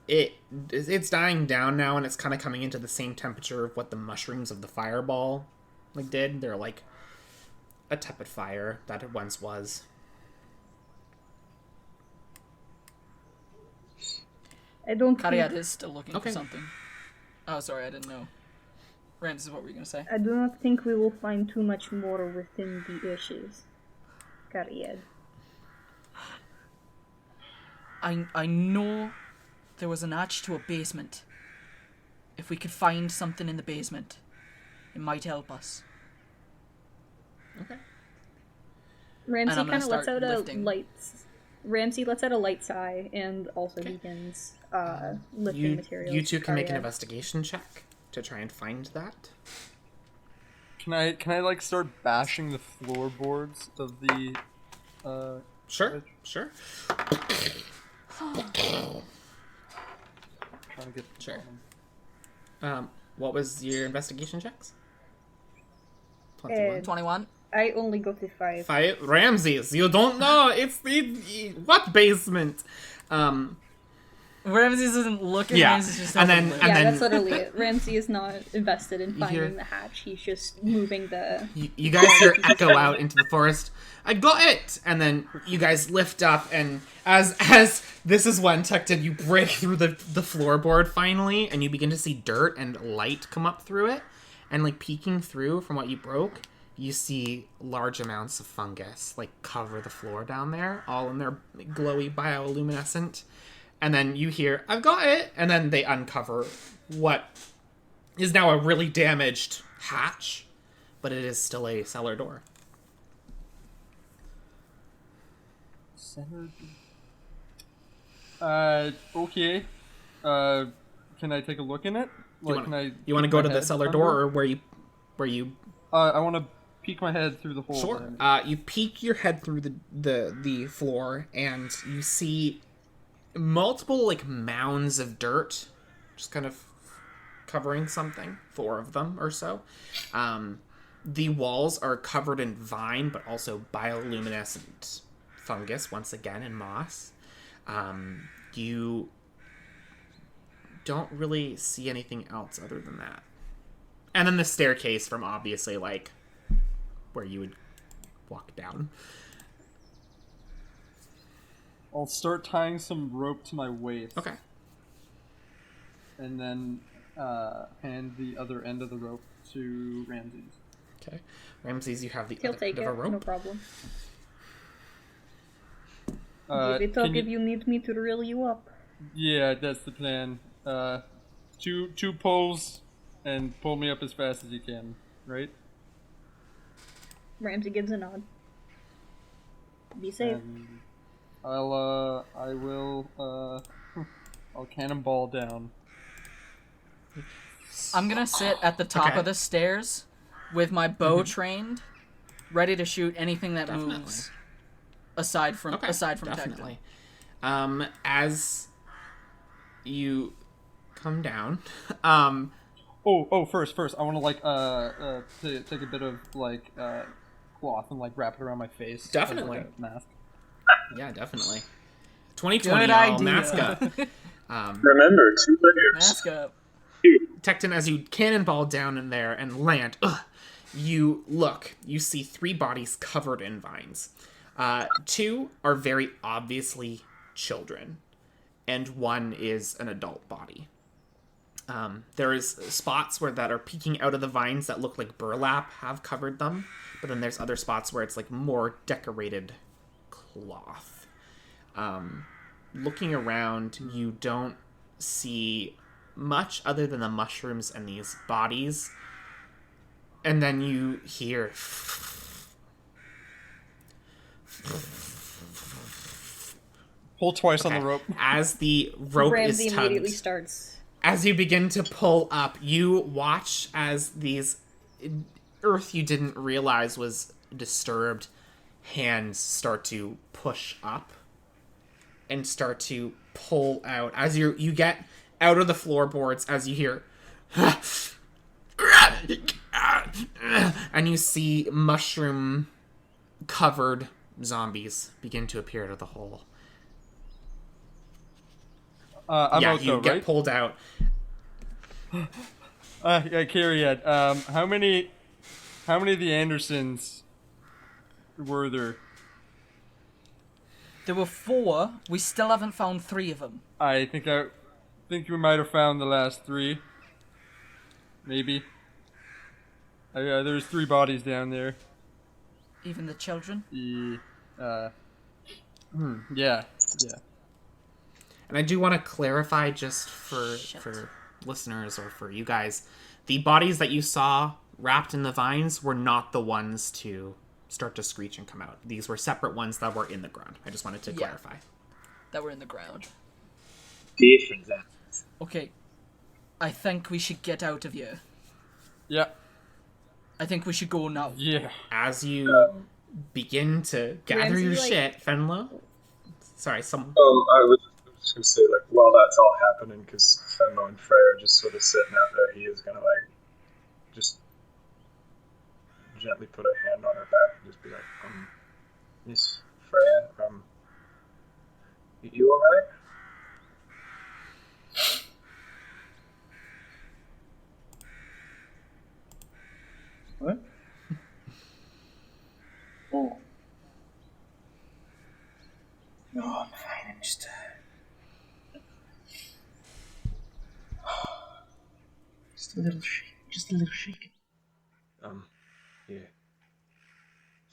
it's dying down now, and it's kind of coming into the same temperature of what the mushrooms of the fireball did. They're like a tepid fire that it once was. I don't Kariad think, is still looking for something. Oh, sorry, I didn't know. Ramses, what were you going to say? I do not think we will find too much more within the ashes. Kariad. I know there was an hatch to a basement. if we could find something in the basement, it might help us. Okay. Ramsey And I'm gonna kind of lets start out lifting. Ramsey lets out a light sigh and also begins lifting materials. You two can make an Arya. investigation check to try and find that. Can I like start bashing the floorboards of the Sure. trying to get the Sure. bottom. What was your investigation checks? 21. 21. I only go to 5. Ramses, you don't know. It's what basement? Ramses isn't looking. Yeah, Ramses just and helping then- lift. Yeah, and that's literally it. Ramsey is not invested in finding hear- the hatch. He's just moving the... You guys hear echo out into the forest. I got it! And then you guys lift up, and as this is when, Tecton, you break through the floorboard finally, and you begin to see dirt and light come up through it. And, like, peeking through from what you broke, you see large amounts of fungus, like, cover the floor down there, all in their glowy bioluminescent. And then you hear, I've got it! And then they uncover what is now a really damaged hatch, but it is still a cellar door. Okay. Can I take a look in it? Like, can I? You want to peek go my to the head cellar under door, it? or where you? I want to peek my head through the hole. Sure. there. You peek your head through the floor, and you see multiple like mounds of dirt, just kind of covering something. 4 of them or so. The walls are covered in vine, but also bioluminescent fungus once again, and moss. You don't really see anything else other than that. And then the staircase from obviously like where you would walk down. I'll start tying some rope to my waist. Okay. And then hand the other end of the rope to Ramses. Okay. Ramses, you have the He'll other take end of it, a rope. no problem. Can Give it up you- if you need me to reel you up. Yeah, that's the plan. Two pulls and pull me up as fast as you can, right? Ramsey gives a nod. Be safe. I'll cannonball down. I'm gonna sit at the top Okay. of the stairs with my bow trained, ready to shoot anything that Definitely. moves. Aside from definitely. As you come down, First, I want to like take a bit of like cloth and like wrap it around my face. as, Definitely. like, a mask. yeah, definitely. 2020, Good y'all, idea. mask up. Remember, 2 layers. Mask up. Tecton, as you cannonball down in there and land, you look. You see 3 bodies covered in vines. 2 are very obviously children, and 1 is an adult body. There is spots that are peeking out of the vines that look like burlap have covered them, but then there's other spots where it's like more decorated cloth. Looking around, you don't see much other than the mushrooms and these bodies. And then you hear... Pull twice on the rope. As the rope Ramsey is immediately tugged, starts. as you begin to pull up, you watch as these earth you didn't realize was disturbed hands start to push up and start to pull out. As you get out of the floorboards, as you hear and you see mushroom covered zombies begin to appear out of the hole. I'm yeah, out you though, get right? pulled out. Yeah, Kyriad. How many of the Andersons were there? There were 4. We still haven't found 3 of them. I think we might have found the last 3. Maybe. There's 3 bodies down there. Even the children. Yeah. And I do want to clarify just for listeners or for you guys, the bodies that you saw wrapped in the vines were not the ones to start to screech and come out. These were separate ones that were in the ground. I just wanted to clarify. That were in the ground. Different then. Okay. I think we should get out of here. Yeah. I think we should go now. Yeah. As you begin to gather Ramsey, your like- shit, Fenlo. Sorry, some. I was just gonna say, like, while that's all happening, because Fenlo and Freya are just sort of sitting out there, he is gonna, like, just gently put a hand on her back and just be like, Miss Freya, you alright? What? Oh. No, I'm fine. I'm just a little shaken. Just a little shaken. Yeah.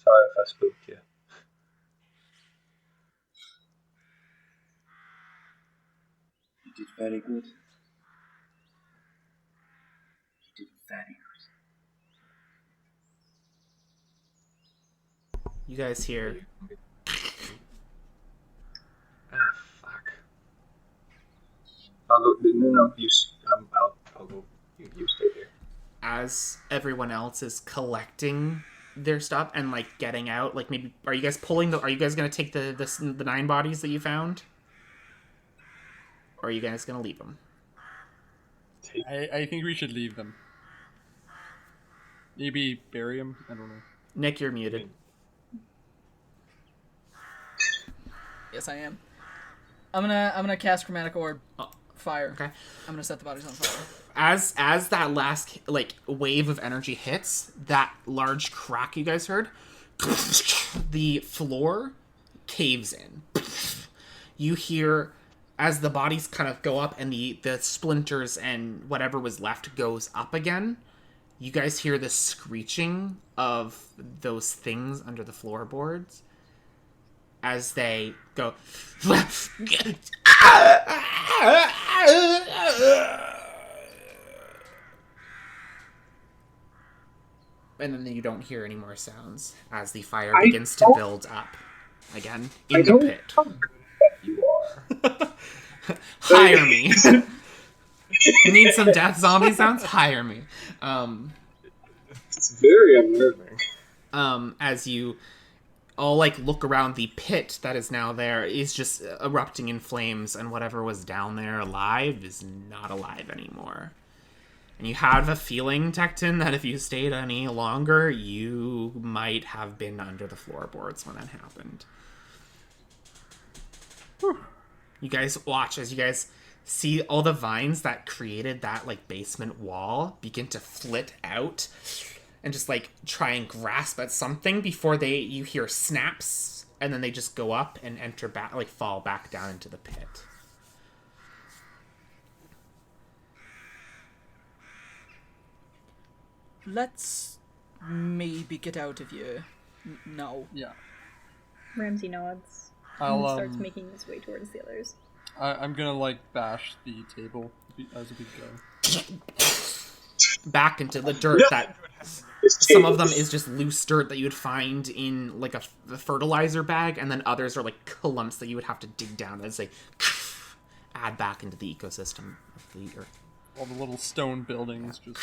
Sorry if I spooked you. You did very good. You did very good. You guys hear. Fuck. I'll go. No, I'll go. You stay here. As everyone else is collecting their stuff and like getting out, like maybe are you guys gonna take the 9 bodies that you found, or are you guys gonna leave them? I think we should leave them. Maybe bury them. I don't know. Nick, you're muted. Yes, I am. I'm gonna cast Chromatic Orb. Fire. Okay. I'm gonna set the bodies on fire. As that last like wave of energy hits, that large crack you guys heard, the floor caves in. You hear as the bodies kind of go up and the splinters and whatever was left goes up again. You guys hear the screeching of those things under the floorboards as they go. And then you don't hear any more sounds as the fire begins to build up again in the pit. How good at you are. Hire me. Need some death zombie sounds? Hire me. It's very unnerving. As you all like look around, the pit that is now there is just erupting in flames, and whatever was down there alive is not alive anymore. And you have a feeling, Tecton, that if you stayed any longer, you might have been under the floorboards when that happened. Whew. You guys watch as you guys see all the vines that created that like basement wall begin to flit out and just like try and grasp at something before you hear snaps, and then they just go up and enter back, like fall back down into the pit. Let's maybe get out of here. No. Yeah. Ramsey nods and I'll starts making his way towards the others. I'm gonna like bash the table as we go. Back into the dirt that some of them is just loose dirt that you would find in like a fertilizer bag, and then others are like clumps that you would have to dig down as they add back into the ecosystem of the earth. All the little stone buildings just.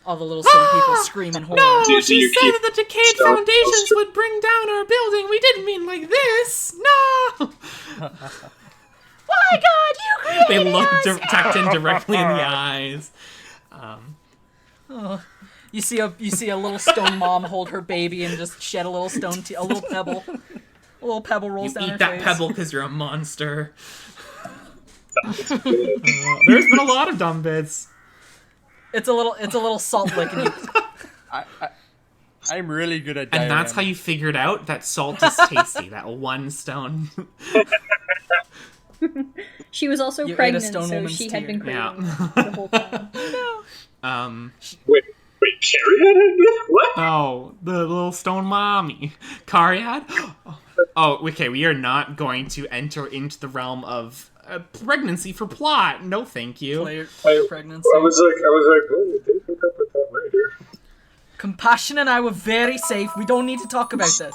All the little stone people scream in horror. No, Do she you said keep that the decayed stone foundations poster? would bring down our building. We didn't mean like this. No. My God, you created They look us! Tecton directly in the eyes. You see a little stone mom hold her baby and just shed a little a little pebble. A little pebble rolls You down her eat that face. pebble because you're a monster. There's been a lot of dumb bits. It's a little salt lick, and you I'm really good at. And that's how diarrhea. you figured out that salt is tasty. That one stone. She was also You ate a pregnant, stone so woman's she had been tear. craving Yeah. the whole time. Wait, Carrie had it? What? Oh, the little stone mommy. Cariad? Oh, okay, we are not going to enter into the realm of pregnancy for plot. No, thank you. Player pregnancy. I was like, oh, they hook up with that later. Compassion and I were very safe. We don't need to talk about this.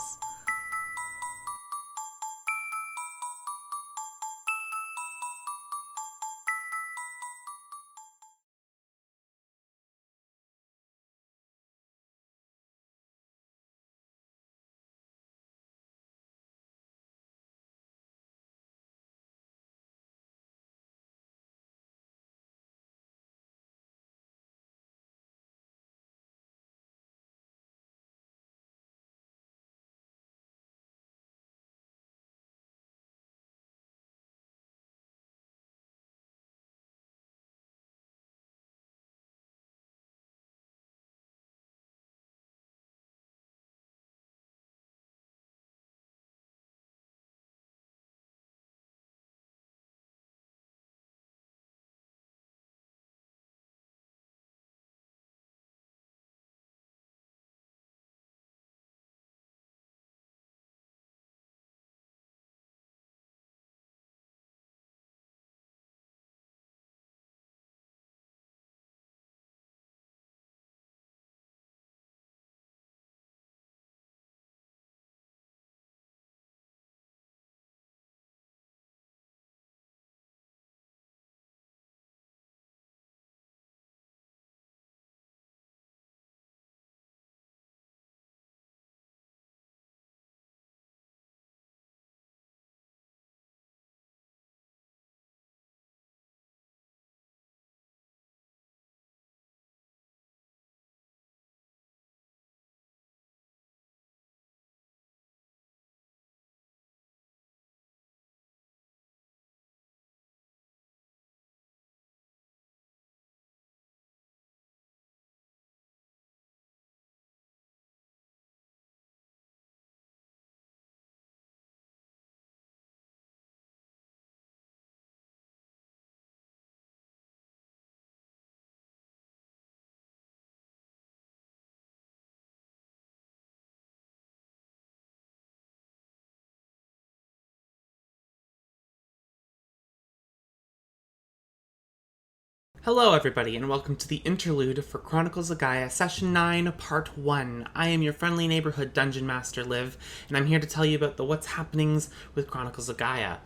Hello, everybody, and welcome to the interlude for Chronicles of Gaia, Session 9, Part 1. I am your friendly neighborhood Dungeon Master, Liv, and I'm here to tell you about the what's happenings with Chronicles of Gaia.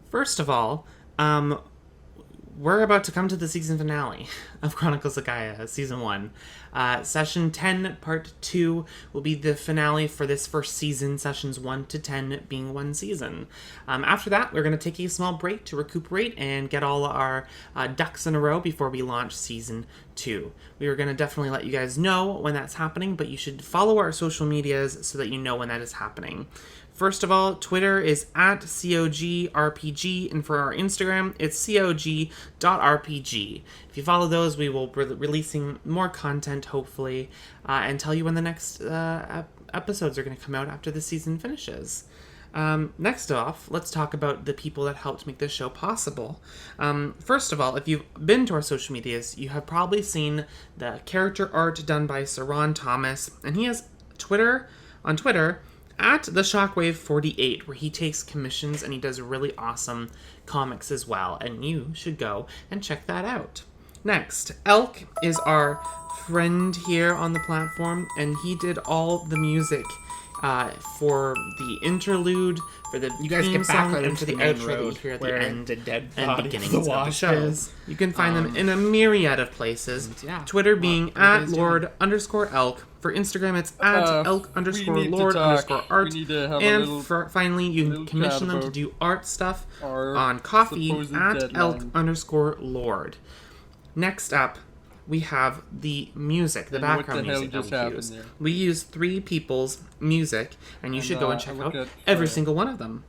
First of all, we're about to come to the season finale of Chronicles of Gaia, Season 1. Session 10, Part 2 will be the finale for this first season, Sessions 1 to 10 being one season. After that, we're going to take a small break to recuperate and get all our ducks in a row before we launch Season 2. We are going to definitely let you guys know when that's happening, but you should follow our social medias so that you know when that is happening. First of all, Twitter is at COGRPG, and for our Instagram, it's COG.RPG. If you follow those, we will be releasing more content, hopefully, and tell you when the next episodes are going to come out after the season finishes. Next off, let's talk about the people that helped make this show possible. First of all, if you've been to our social medias, you have probably seen the character art done by Sir Ron Thomas, and he has on Twitter, at the Shockwave48, where he takes commissions and he does really awesome comics as well, and you should go and check that out. Next, Elk is our friend here on the platform, and he did all the music for the interlude, for the You guys theme get back song, out and into for the the main outro road here at the where end the dead and body beginnings of the of the wasp show. is. You can find them in a myriad of places. Yeah. Twitter being What are you at guys Lord_Elk. For Instagram, it's at we need to Elk_Lord_art. We need to have a And little finally, you little can commission chat them to about do art stuff our on Coffee supposed at deadline. Elk_Lord. Next up, we have the music, the And what background the hell music just that we happened use. there? We use 3 people's music, and you should go and check look out at every Freya. single one of them.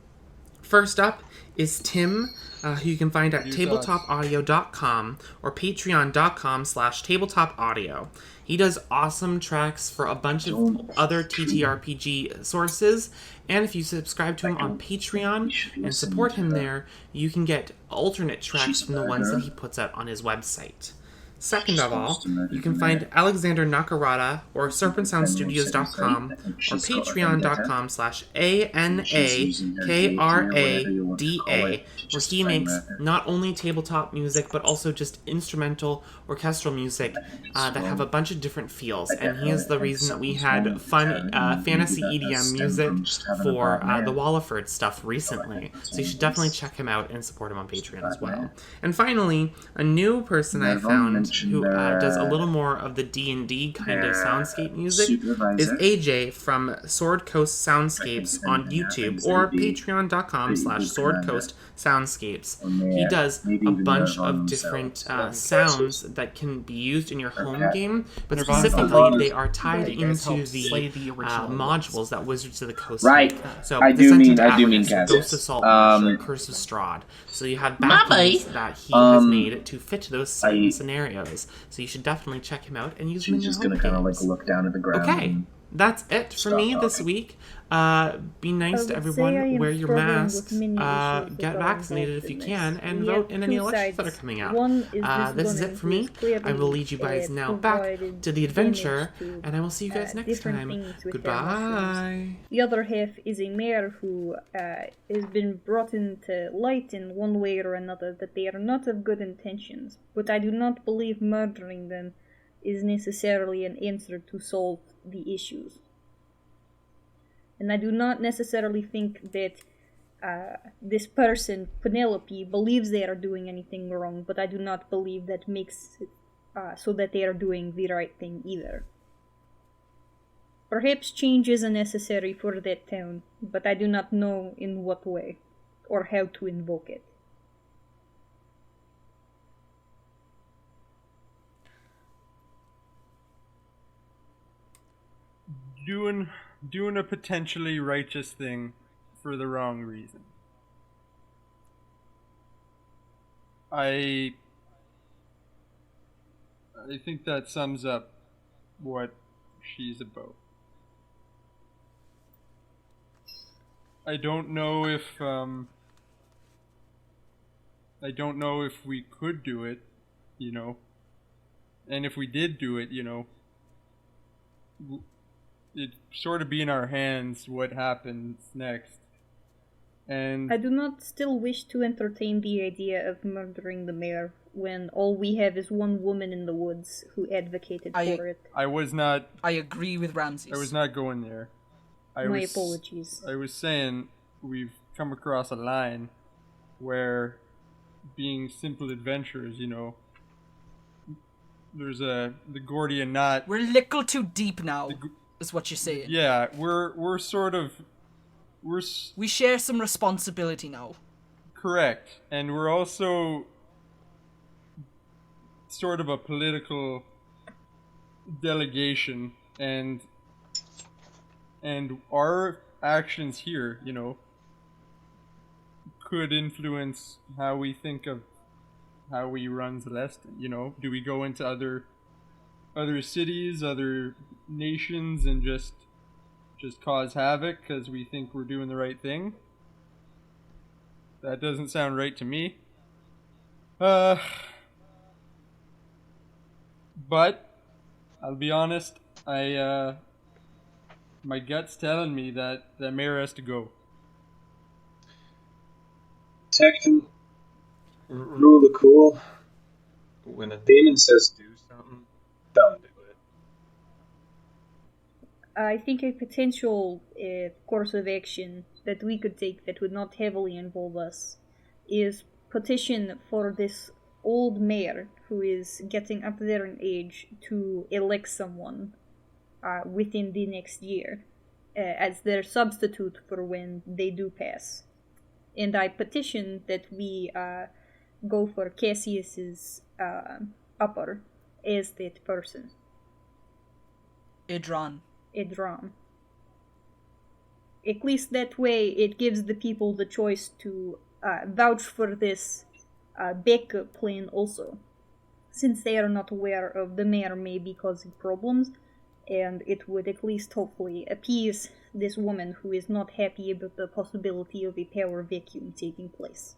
First up is Tim, who you can find at You tabletopaudio.com or patreon.com/tabletopaudio. He does awesome tracks for a bunch of other TTRPG sources, and if you subscribe to him on Patreon and support him there, you can get alternate tracks from the ones that he puts out on his website. Second of all, you can find Alexander Nakarada or serpentsoundstudios.com or patreon.com/ANAKRADA, where he makes not only tabletop music but also just instrumental orchestral music that have a bunch of different feels. And he is the reason that we had fun fantasy EDM music for the Walliford stuff recently. So you should definitely check him out and support him on Patreon as well. And finally, a new person I found who does a little more of the D&D kind of soundscape music is AJ from Sword Coast Soundscapes on YouTube or patreon.com/swordcoastsoundscapes. He does a bunch of different sounds that can be used in your home game, but specifically they are tied into the modules that Wizards of the Coast make. So I do mean Cass. Ghost of Salt, Curse of Strahd. So you have backings that he has made to fit those same scenarios. So you should definitely check him out and use him in your home games. She's just gonna kind of like look down at the ground. Okay, that's it for me this week. Be nice to everyone, wear your mask, get vaccinated if you can, and vote in any elections that are coming out. This is it for me. I will lead you guys now back to the adventure, and I will see you guys next time. Goodbye. The other half is a mayor who has been brought into light in one way or another that they are not of good intentions, but I do not believe murdering them is necessarily an answer to solve the issues. And I do not necessarily think that this person, Penelope, believes they are doing anything wrong, but I do not believe that makes it so that they are doing the right thing either. Perhaps change is necessary for that town, but I do not know in what way, or how to invoke it. Doing a potentially righteous thing for the wrong reason. I think that sums up what she's about. I don't know if we could do it, you know. And if we did do it, you know, it'd sort of be in our hands what happens next. And I do not still wish to entertain the idea of murdering the mayor when all we have is one woman in the woods who advocated for it. I agree with Ramses. I was not going there. My apologies. I was saying we've come across a line where being simple adventurers, you know, there's the Gordian knot. We're a little too deep now. Is what you're saying. Yeah, we share some responsibility now. Correct. And we're also sort of a political delegation, and our actions here, you know, could influence how we think of how we run Celestin. You know, do we go into other cities, other nations, and just cause havoc because we think we're doing the right thing? That doesn't sound right to me. But I'll be honest, my gut's telling me that the mayor has to go. Tecton, rule of cool. When a demon says do something, don't do it. I think a potential course of action that we could take that would not heavily involve us is petition for this old mayor who is getting up there in age to elect someone within the next year as their substitute for when they do pass. And I petition that we go for Cassius's upper as that person. Idron. At least that way it gives the people the choice to vouch for this backup plan also, since they are not aware of the mayor may be causing problems, and it would at least hopefully appease this woman who is not happy about the possibility of a power vacuum taking place.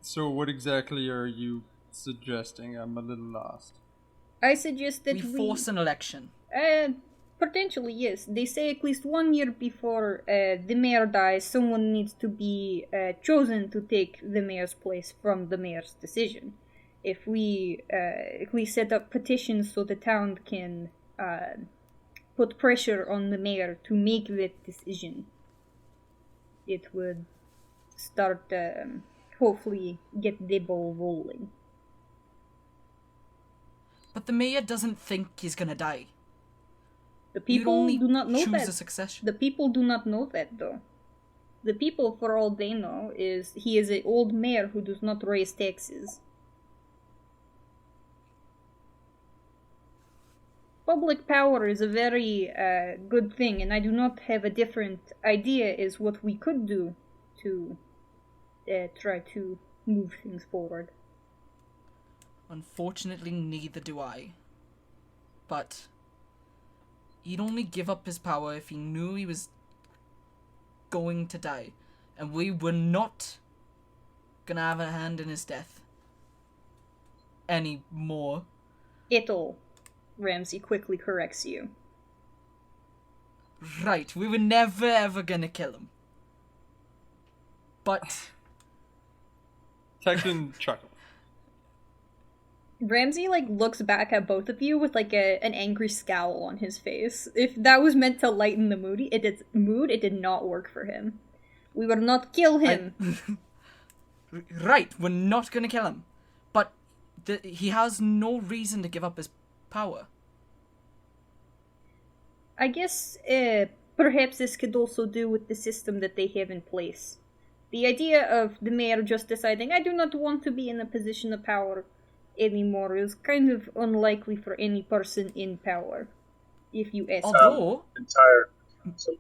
So what exactly are you suggesting? I'm a little lost. I suggest that We force an election. Potentially, yes. They say at least 1 year before the mayor dies, someone needs to be chosen to take the mayor's place from the mayor's decision. If we set up petitions so the town can put pressure on the mayor to make that decision, it would start, hopefully, get the ball rolling. But the mayor doesn't think he's gonna die. The You'd people only do not know choose that. a succession. The people do not know that, though. The people, for all they know, is he is an old mayor who does not raise taxes. Public power is a very good thing, and I do not have a different idea as what we could do to try to move things forward. Unfortunately, neither do I. But he'd only give up his power if he knew he was going to die. And we were not gonna have a hand in his death. Anymore. It'll. Ramsey quickly corrects you. Right, we were never ever gonna kill him. But Texan chuckle. Ramsey looks back at both of you with an angry scowl on his face. If that was meant to lighten the mood, it did not work for him. We will not kill him. Right, we're not gonna kill him. But he has no reason to give up his power. I guess perhaps this could also do with the system that they have in place. The idea of the mayor just deciding, I do not want to be in a position of power anymore is kind of unlikely for any person in power, if you ask me. Although, Entire.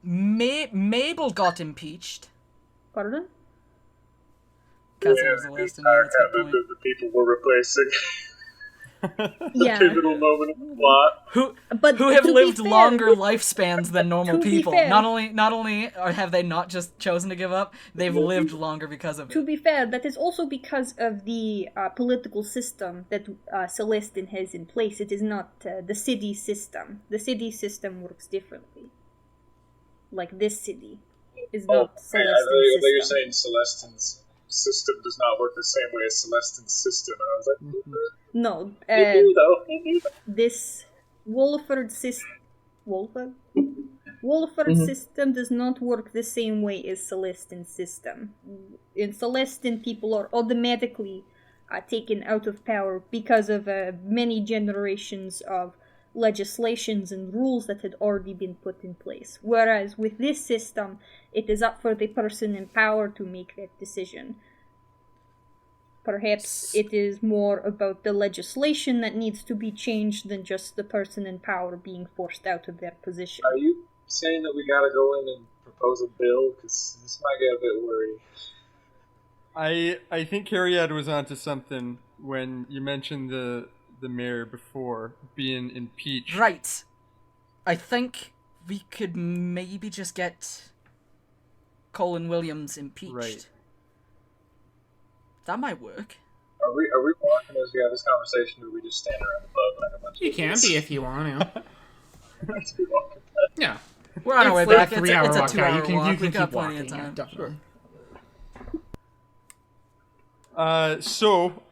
Mabel got impeached. Pardon? Because Yeah, it was the the last entire that's a good cabinet point. that the people were replacing. Yeah. Pivotal moment in the plot. But Who have to be lived fair- longer lifespans than normal To be people. fair- Not only have they not just chosen to give up, they've lived longer because of To it. be fair, that is also because of the political system that Celestin has in place. It is not the city system. The city system works differently. Like this city is not Celestin's I thought you're system. saying Celestin's system does not work the same way as Celestin's system. And I was like, No, they do though. They do. this Wolford system. Wolford system does not work the same way as Celestin's system. In Celestin, people are automatically taken out of power because of many generations of legislations and rules that had already been put in place. Whereas with this system, it is up for the person in power to make that decision. Perhaps it is more about the legislation that needs to be changed than just the person in power being forced out of their position. Are you saying that we gotta go in and propose a bill? Because this might get a bit worried. I think Harriet was onto something when you mentioned the mayor before being impeached. Right. I think we could maybe just get Colin Williams impeached. Right. That might work. Are we walking as we have this conversation, or are we just standing around the pub like a bunch You of can be if you want to. Let's be walking. Yeah. We're on our way It's like back. a It's 3-hour a walk. Yeah, 2-hour you can walk. We've got keep plenty walking. of Yeah, time. definitely. So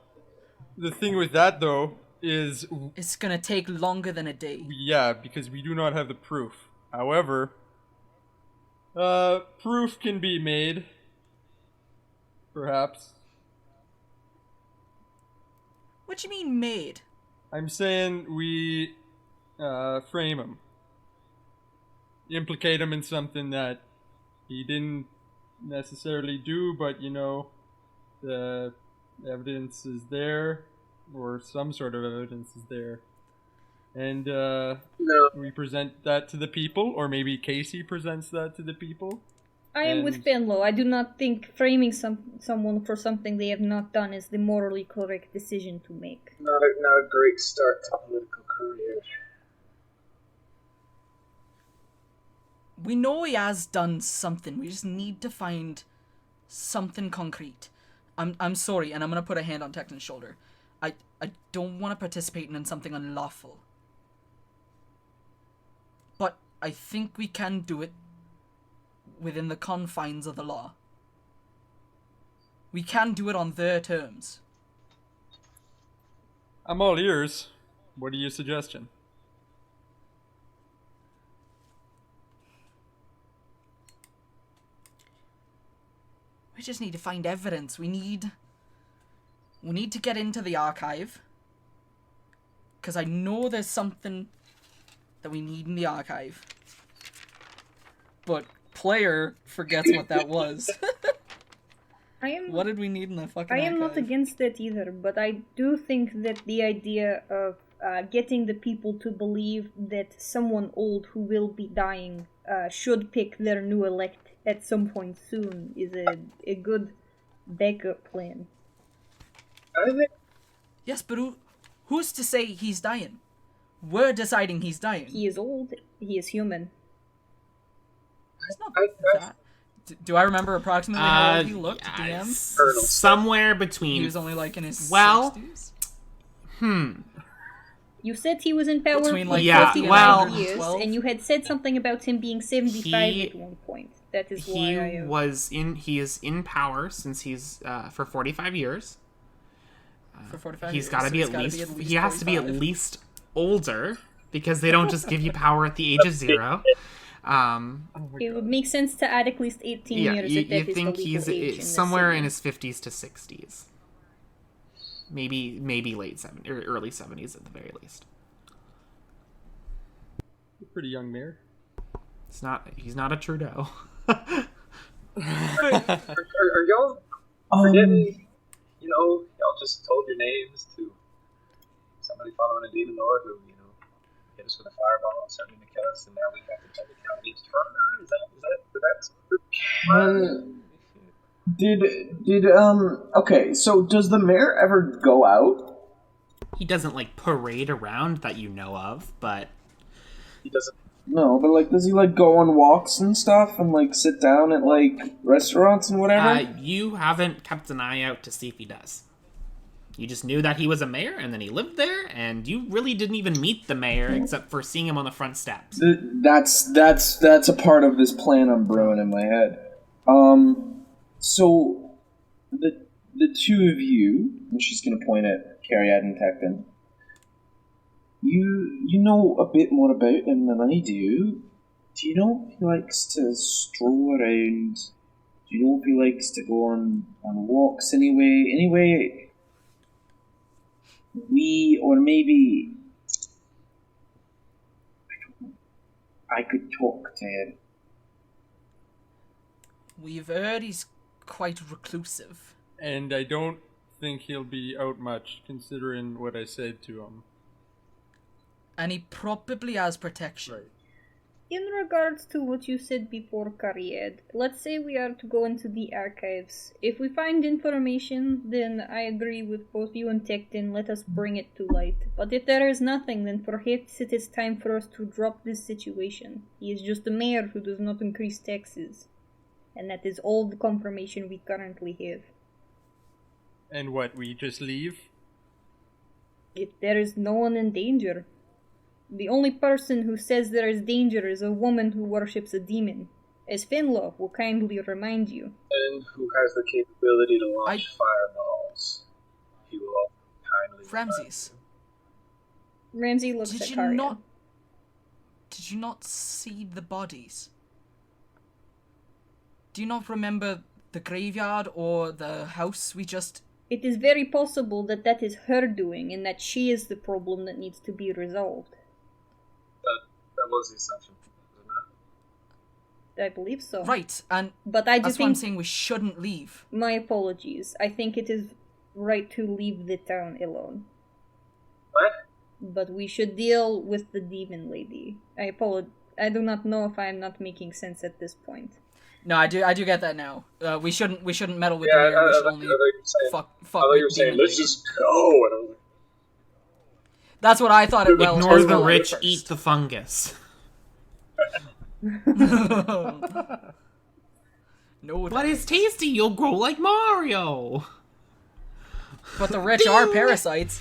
the thing with that though is, It's gonna take longer than a day. yeah, because we do not have the proof. However, proof can be made. Perhaps. What do you mean made? I'm saying we frame him. Implicate him in something that he didn't necessarily do, but the evidence is there, or some sort of evidence is there. And No. we present that to the people, or maybe Casey presents that to the people. I am with Fenlo. I do not think framing someone for something they have not done is the morally correct decision to make. Not a great start to political career. We know he has done something. We just need to find something concrete. I'm sorry, and I'm gonna put a hand on Tecton's shoulder. I don't want to participate in something unlawful. But I think we can do it within the confines of the law. We can do it on their terms. I'm all ears. What are your suggestion? We just need to find evidence. We need to get into the archive. Because I know there's something that we need in the archive. But player forgets what that was. What did we need in the fucking archive? I am not against that either, but I do think that the idea of getting the people to believe that someone old who will be dying should pick their new elect at some point soon is a good backup plan. Yes, but who's to say he's dying? We're deciding he's dying. He is old. He is human. It's not that. Do I remember approximately how old he looked, DM? Somewhere between... He was only like in his 60s? You said he was in power Between, for like, 50 well, years, and you had said something about him being 75 at one point. That is why he is in power since he's for 45 years. For 45 He's years. got to be at least he has 45. to be at least older because they don't just give you power at the age of 0. It would make sense to add at least 18 years. You if that is think the legal age he's somewhere in this his 50s to 60s. Maybe late 70s or early 70s at the very least. Pretty young mayor. He's not a Trudeau. Are y'all forgetting? Y'all just told your names to somebody following a demon lord who, hit us with a fireball, starting to kill us, and now we have to try to count against her. Okay, so does the mayor ever go out? He doesn't parade around that you know of, but He doesn't. No, but does he go on walks and stuff and sit down at restaurants and whatever? you haven't kept an eye out to see if he does. You just knew that he was a mayor, and then he lived there, and you really didn't even meet the mayor except for seeing him on the front steps. That's a part of this plan I'm brewing in my head. So the two of you, and she's gonna point at Cariad and Tecton. You know a bit more about him than I do. Do you know if he likes to stroll around? Do you know if he likes to go on walks anyway? Anyway, or maybe I could talk to him. We've heard he's quite reclusive. And I don't think he'll be out much, considering what I said to him. And he probably has protection. Right. In regards to what you said before, Cariad, let's say we are to go into the archives. If we find information, then I agree with both you and Tecton, let us bring it to light. But if there is nothing, then perhaps it is time for us to drop this situation. He is just a mayor who does not increase taxes. And that is all the confirmation we currently have. And what, we just leave? If there is no one in danger. The only person who says there is danger is a woman who worships a demon, as Finlaw will kindly remind you. And who has the capability to launch fireballs. He will also kindly Ramses. Ramsey looks at Cariad. Did you not see the bodies? Do you not remember the graveyard or the house we just... It is very possible that that is her doing, and that she is the problem that needs to be resolved. That was the assumption, wasn't it? I believe so. Right, and but I do that's why I'm think... saying we shouldn't leave. My apologies. I think it is right to leave the town alone. What? But we should deal with the demon lady. I apologize. I do not know if I am not making sense at this point. No, I do get that now. We shouldn't meddle with Yeah, the mayor. We should I only thought you were saying, fuck I thought with you were saying, demon let's lady. just go. And I was like, That's what I thought. Ignore the well, rich, first. eat the fungus. No, But it's tasty, you'll grow like Mario! But the rich are parasites.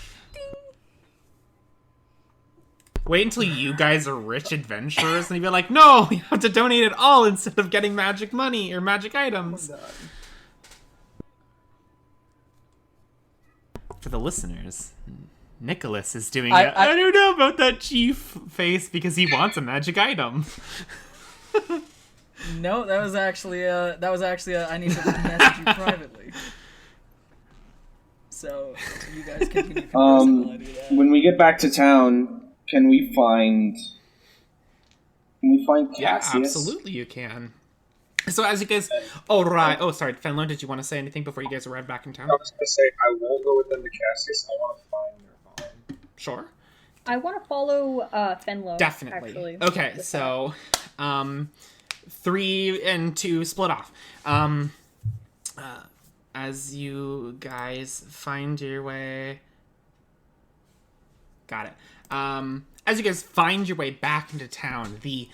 Wait until you guys are rich adventurers and you'll be like, no, you have to donate it all instead of getting magic money or magic items. For the listeners, Nicholas is doing I don't know about that chief face because he wants a magic item. No, that was actually I need to message you privately. So you guys continue. When we get back to town, can we find Cassius? Yeah, absolutely you can. So as you guys... Oh, right. Oh, sorry. Fenlo, did you want to say anything before you guys arrive back in town? I was going to say, I won't go with them to Cassius. I want to find their home. Sure. I want to follow Fenlo. Definitely. Actually, okay, so 3 and 2 split off. As you guys find your way... Got it. As you guys find your way back into town, the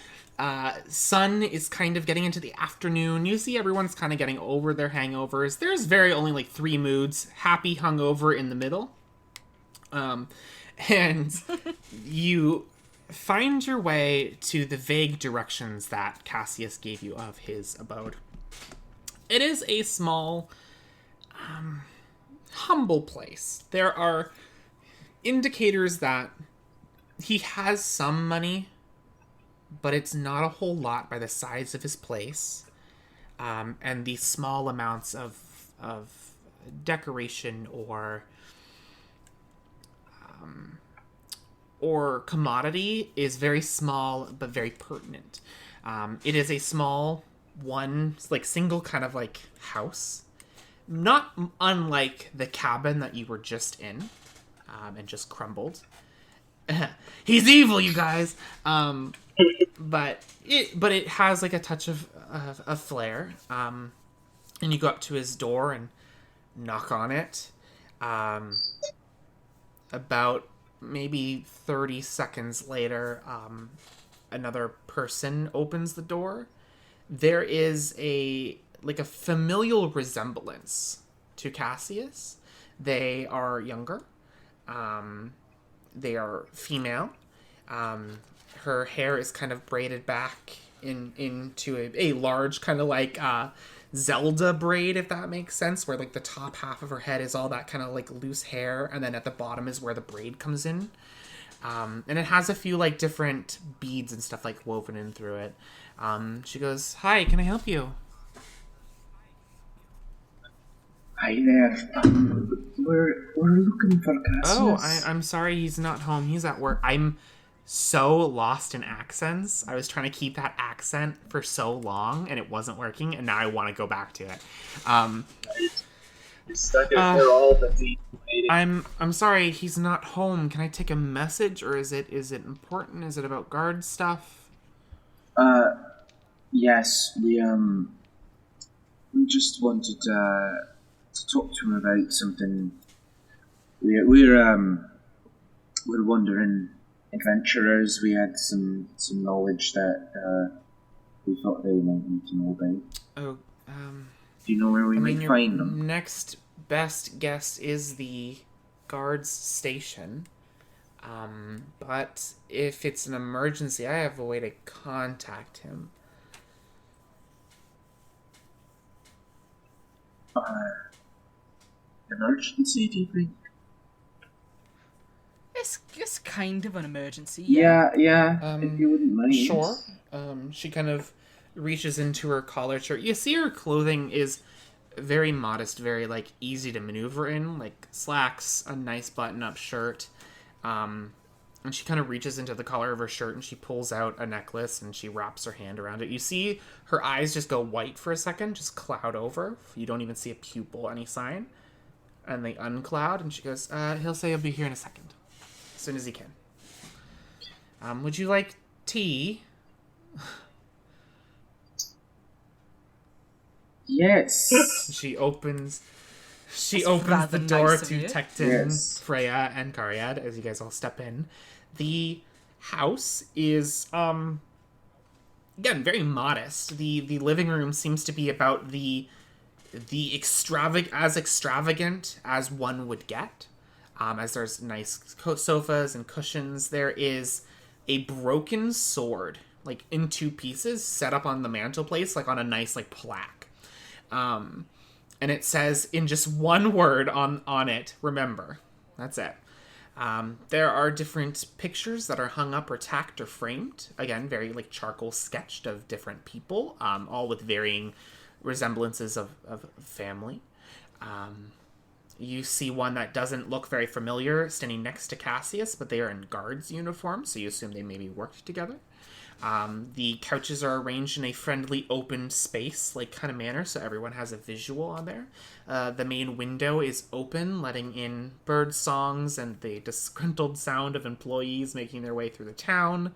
sun is kind of getting into the afternoon. You see everyone's kind of getting over their hangovers. There's only like 3 moods. Happy, hungover in the middle. And you find your way to the vague directions that Cassius gave you of his abode. It is a small, humble place. There are indicators that he has some money, but it's not a whole lot by the size of his place, and the small amounts of decoration or commodity is very small but very pertinent. It is a small single kind of like house, not unlike the cabin that you were just in, and just crumbled. He's evil, you guys. But it has like a touch of flair. And you go up to his door and knock on it. About maybe 30 seconds later, another person opens the door. There is a familial resemblance to Cassius. They are younger. They are female. Her hair is kind of braided back into a large kind of like Zelda braid, if that makes sense, where like the top half of her head is all that kind of like loose hair, and then at the bottom is where the braid comes in. And it has a few like different beads and stuff like woven in through it. She goes, "Hi, can I help you?" Hi there. We're looking for Cassius. Oh, I'm sorry, he's not home. He's at work. I'm so lost in accents. I was trying to keep that accent for so long, and it wasn't working, and now I want to go back to it. You're stuck in there all the deep waiting. I'm sorry, he's not home. Can I take a message, or is it important? Is it about guard stuff? Yes, we just wanted to talk to him about something. We're wandering adventurers. We had some knowledge that we thought they might need to know about. Oh, do you know where we might find them? Next best guess is the guard's station. But if it's an emergency, I have a way to contact him. Emergency, do you think? It's kind of an emergency. Yeah. If you wouldn't mind. Sure. She kind of reaches into her collar shirt. You see her clothing is very modest, very like easy to maneuver in, like slacks, a nice button-up shirt. And she kind of reaches into the collar of her shirt and she pulls out a necklace and she wraps her hand around it. You see her eyes just go white for a second, just cloud over. You don't even see a pupil, any sign. And they uncloud and she goes, he'll say he'll be here in a second. As soon as he can. Would you like tea? Yes. She opens the door nice to Tecton, Freya, and Cariad as you guys all step in. The house is again very modest. The living room seems to be about the the extravagant as one would get. As there's nice sofas and cushions, there is a broken sword, like in two pieces, set up on the mantelpiece, like on a nice like plaque. And it says in just one word on it, remember. That's it. There are different pictures that are hung up or tacked or framed. Again, very like charcoal sketched of different people, all with varying resemblances of family. You see one that doesn't look very familiar standing next to Cassius, but they are in guards uniform, so you assume they maybe worked together. The couches are arranged in a friendly, open space, like kind of manner, so everyone has a visual on there. The main window is open, letting in bird songs and the disgruntled sound of employees making their way through the town.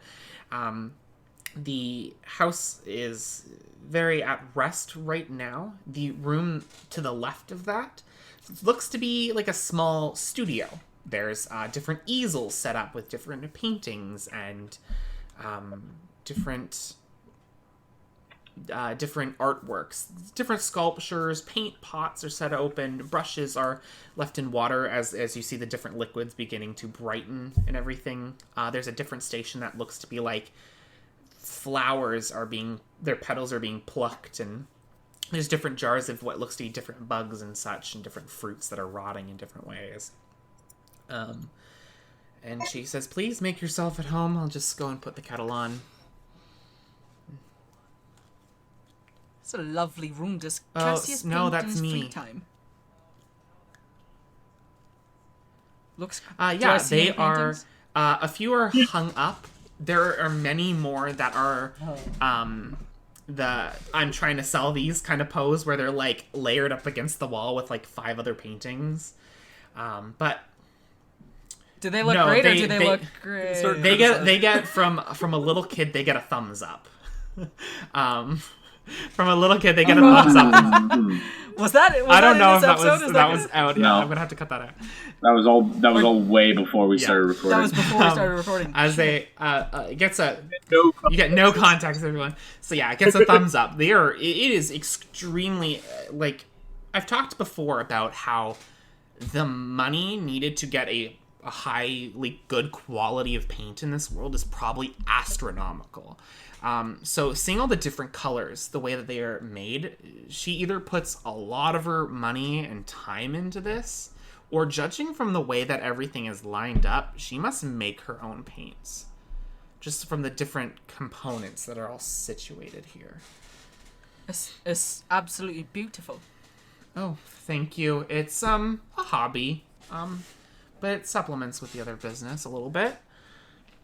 The house is very at rest right now. The room to the left of that looks to be like a small studio. There's different easels set up with different paintings and different artworks, different sculptures. Paint pots are set open. Brushes are left in water as you see the different liquids beginning to brighten and everything. There's a different station that looks to be like their petals are being plucked, and there's different jars of what looks to be different bugs and such, and different fruits that are rotting in different ways. And she says, please make yourself at home. I'll just go and put the kettle on. It's a lovely room. Does Oh, Cassius no, paint that's in his me. free time? Looks. Do I Yeah, see they any are. paintings? A few are hung up. There are many more that are. I'm trying to sell these kind of pose where they're like layered up against the wall with like 5 other paintings. But Do they look no, great, or they- do they they- look great? they get from a little kid they get a thumbs up. From a little kid they get a thumbs up. Was that? I don't know if this that was episode? Is that was good? out. No. Yeah, I'm gonna have to cut that out. That was all way before we started recording. That was before we started recording. As they it gets a you get no context, everyone. So yeah, it gets a thumbs up. It is extremely like I've talked before about how the money needed to get a highly good quality of paint in this world is probably astronomical. So seeing all the different colors, the way that they are made, she either puts a lot of her money and time into this, or judging from the way that everything is lined up, she must make her own paints. Just from the different components that are all situated here. It's absolutely beautiful. Oh, thank you. It's a hobby. But it supplements with the other business a little bit.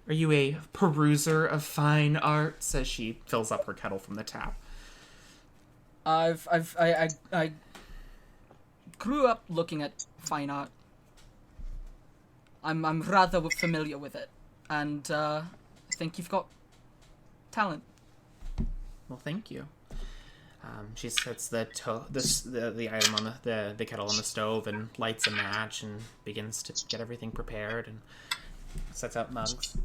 Are you a peruser of fine arts? As she fills up her kettle from the tap. I grew up looking at fine art. I'm rather familiar with it, and I think you've got talent. Well, thank you. She sets the item on the kettle on the stove and lights a match and begins to get everything prepared and sets out mugs.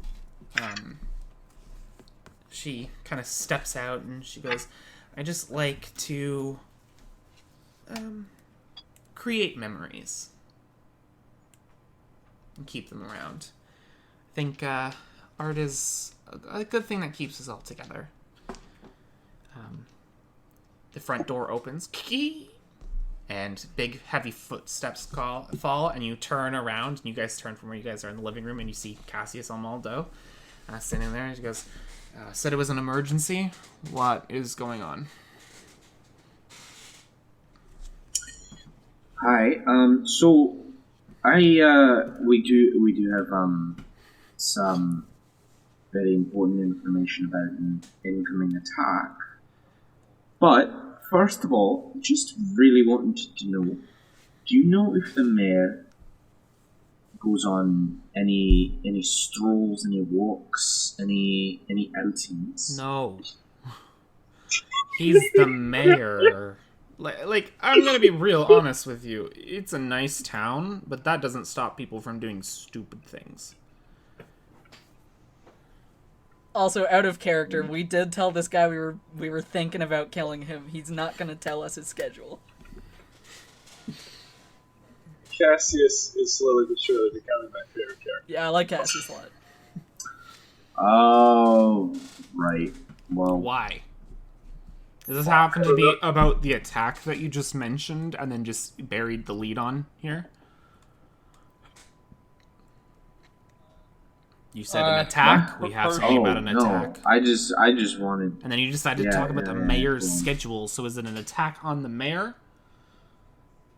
She kind of steps out and she goes, I just like to create memories and keep them around. I think art is a good thing that keeps us all together. The front door opens, and big heavy footsteps fall, and you turn around, and you guys turn from where you guys are in the living room, and you see Cassius Almaldo sitting there. He goes, said it was an emergency. What is going on? Hi. So we do have some very important information about an incoming attack. But first of all, just really wanted to know, do you know if the mayor goes on any strolls, any walks, any outings? No. He's the mayor. Like, I'm gonna be real honest with you. It's a nice town, but that doesn't stop people from doing stupid things. Also, out of character, we did tell this guy we were thinking about killing him. He's not gonna tell us his schedule. Cassius is slowly but surely becoming my favorite character. Yeah, I like Cassius a lot. Oh, right. Well, Why? Does this happen to be about the attack that you just mentioned and then just buried the lead on here? You said an attack. We have something about an attack. I just wanted. And then you decided to talk about the mayor's schedule. So is it an attack on the mayor?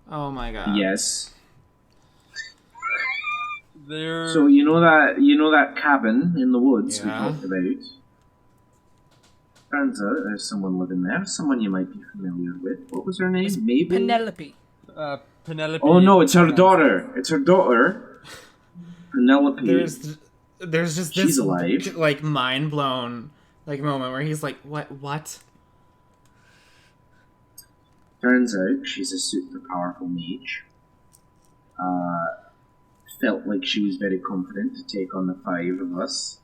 Oh my god. Yes. There. So you know that cabin in the woods we talked about. Turns out there's someone living there. Someone you might be familiar with. What was her name? Maybe Penelope. Penelope. Oh no, it's her daughter. It's her daughter. Penelope. There's just She's this alive. like mind blown like moment where he's like, what? Turns out she's a super powerful mage. Felt like she was very confident to take on the 5 of us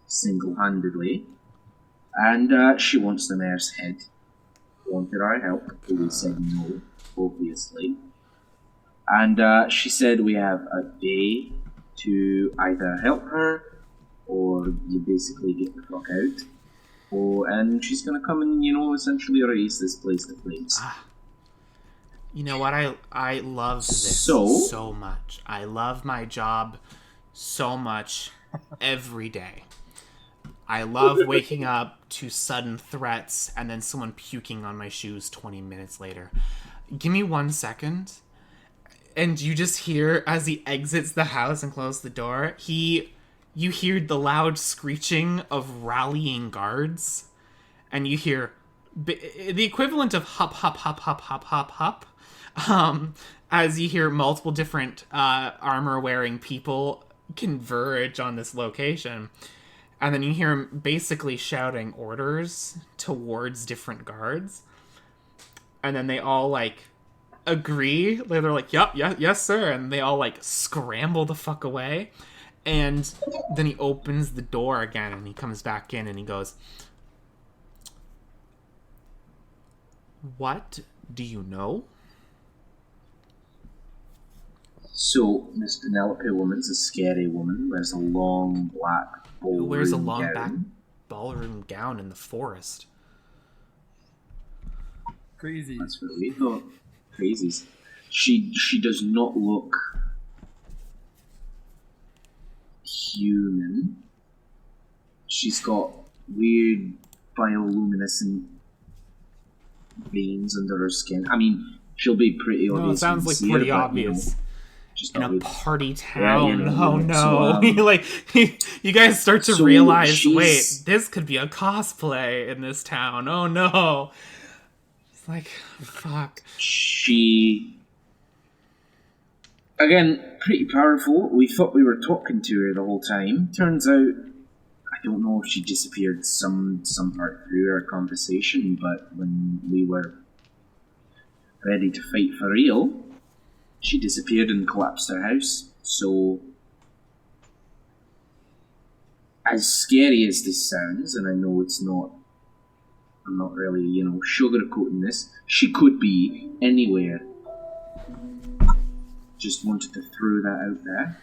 single-handedly. And she wants the mayor's head. Wanted our help, but we said no, obviously. And she said we have a day to either help her, or you basically get the fuck out. And she's gonna come and, essentially erase this place to flames. You know what? I love this so much. I love my job so much every day. I love waking up to sudden threats and then someone puking on my shoes 20 minutes later. Give me 1 second. And you just hear, as he exits the house and closes the door, you hear the loud screeching of rallying guards. And you hear the equivalent of hop, hop, hop, hop, hop, hop, hop. As you hear multiple different armor-wearing people converge on this location. And then you hear him basically shouting orders towards different guards. And then they all, agree. They're like, yes, sir. And they all, scramble the fuck away. And then he opens the door again and he comes back in and he goes, "What do you know?" So, Miss Penelope woman's a scary woman. Wears a long black ballroom Who wears a long gown. back ballroom gown in the forest? Crazy. That's what we thought. Crazies. She does not look human. She's got weird bioluminescent veins under her skin. I mean, she'll be pretty obvious. No, it sounds like pretty obvious. Just In a obvious. party town. Yeah, Oh no. So, you guys start to so realize, she's- wait, this could be a cosplay in this town. Oh no. It's like, fuck. She, again, pretty powerful. We thought we were talking to her the whole time. Turns out, I don't know if she disappeared some part through our conversation, but when we were ready to fight for real, she disappeared and collapsed our house. So, as scary as this sounds, and I know it's not, I'm not really, sugarcoating this, she could be anywhere. Just wanted to throw that out there.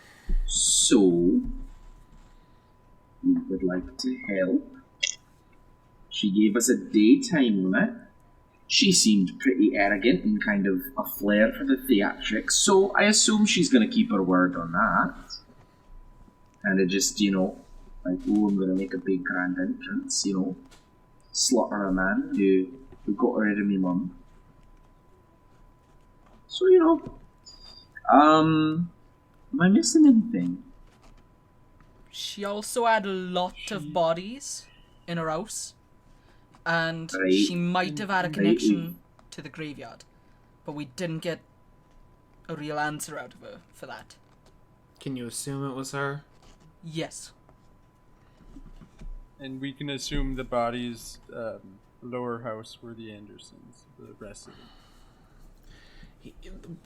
So, we would like to help. She gave us a daytime limit. She seemed pretty arrogant and kind of a flair for the theatrics, so I assume she's going to keep her word on that. And it just, oh, I'm going to make a big grand entrance, slaughter a man who got rid of me mum. So, am I missing anything? She also had a lot of bodies in her house. And Right. she might have had a connection to the graveyard. But we didn't get a real answer out of her for that. Can you assume it was her? Yes. And we can assume the body's lower house were the Andersons, the rest of them.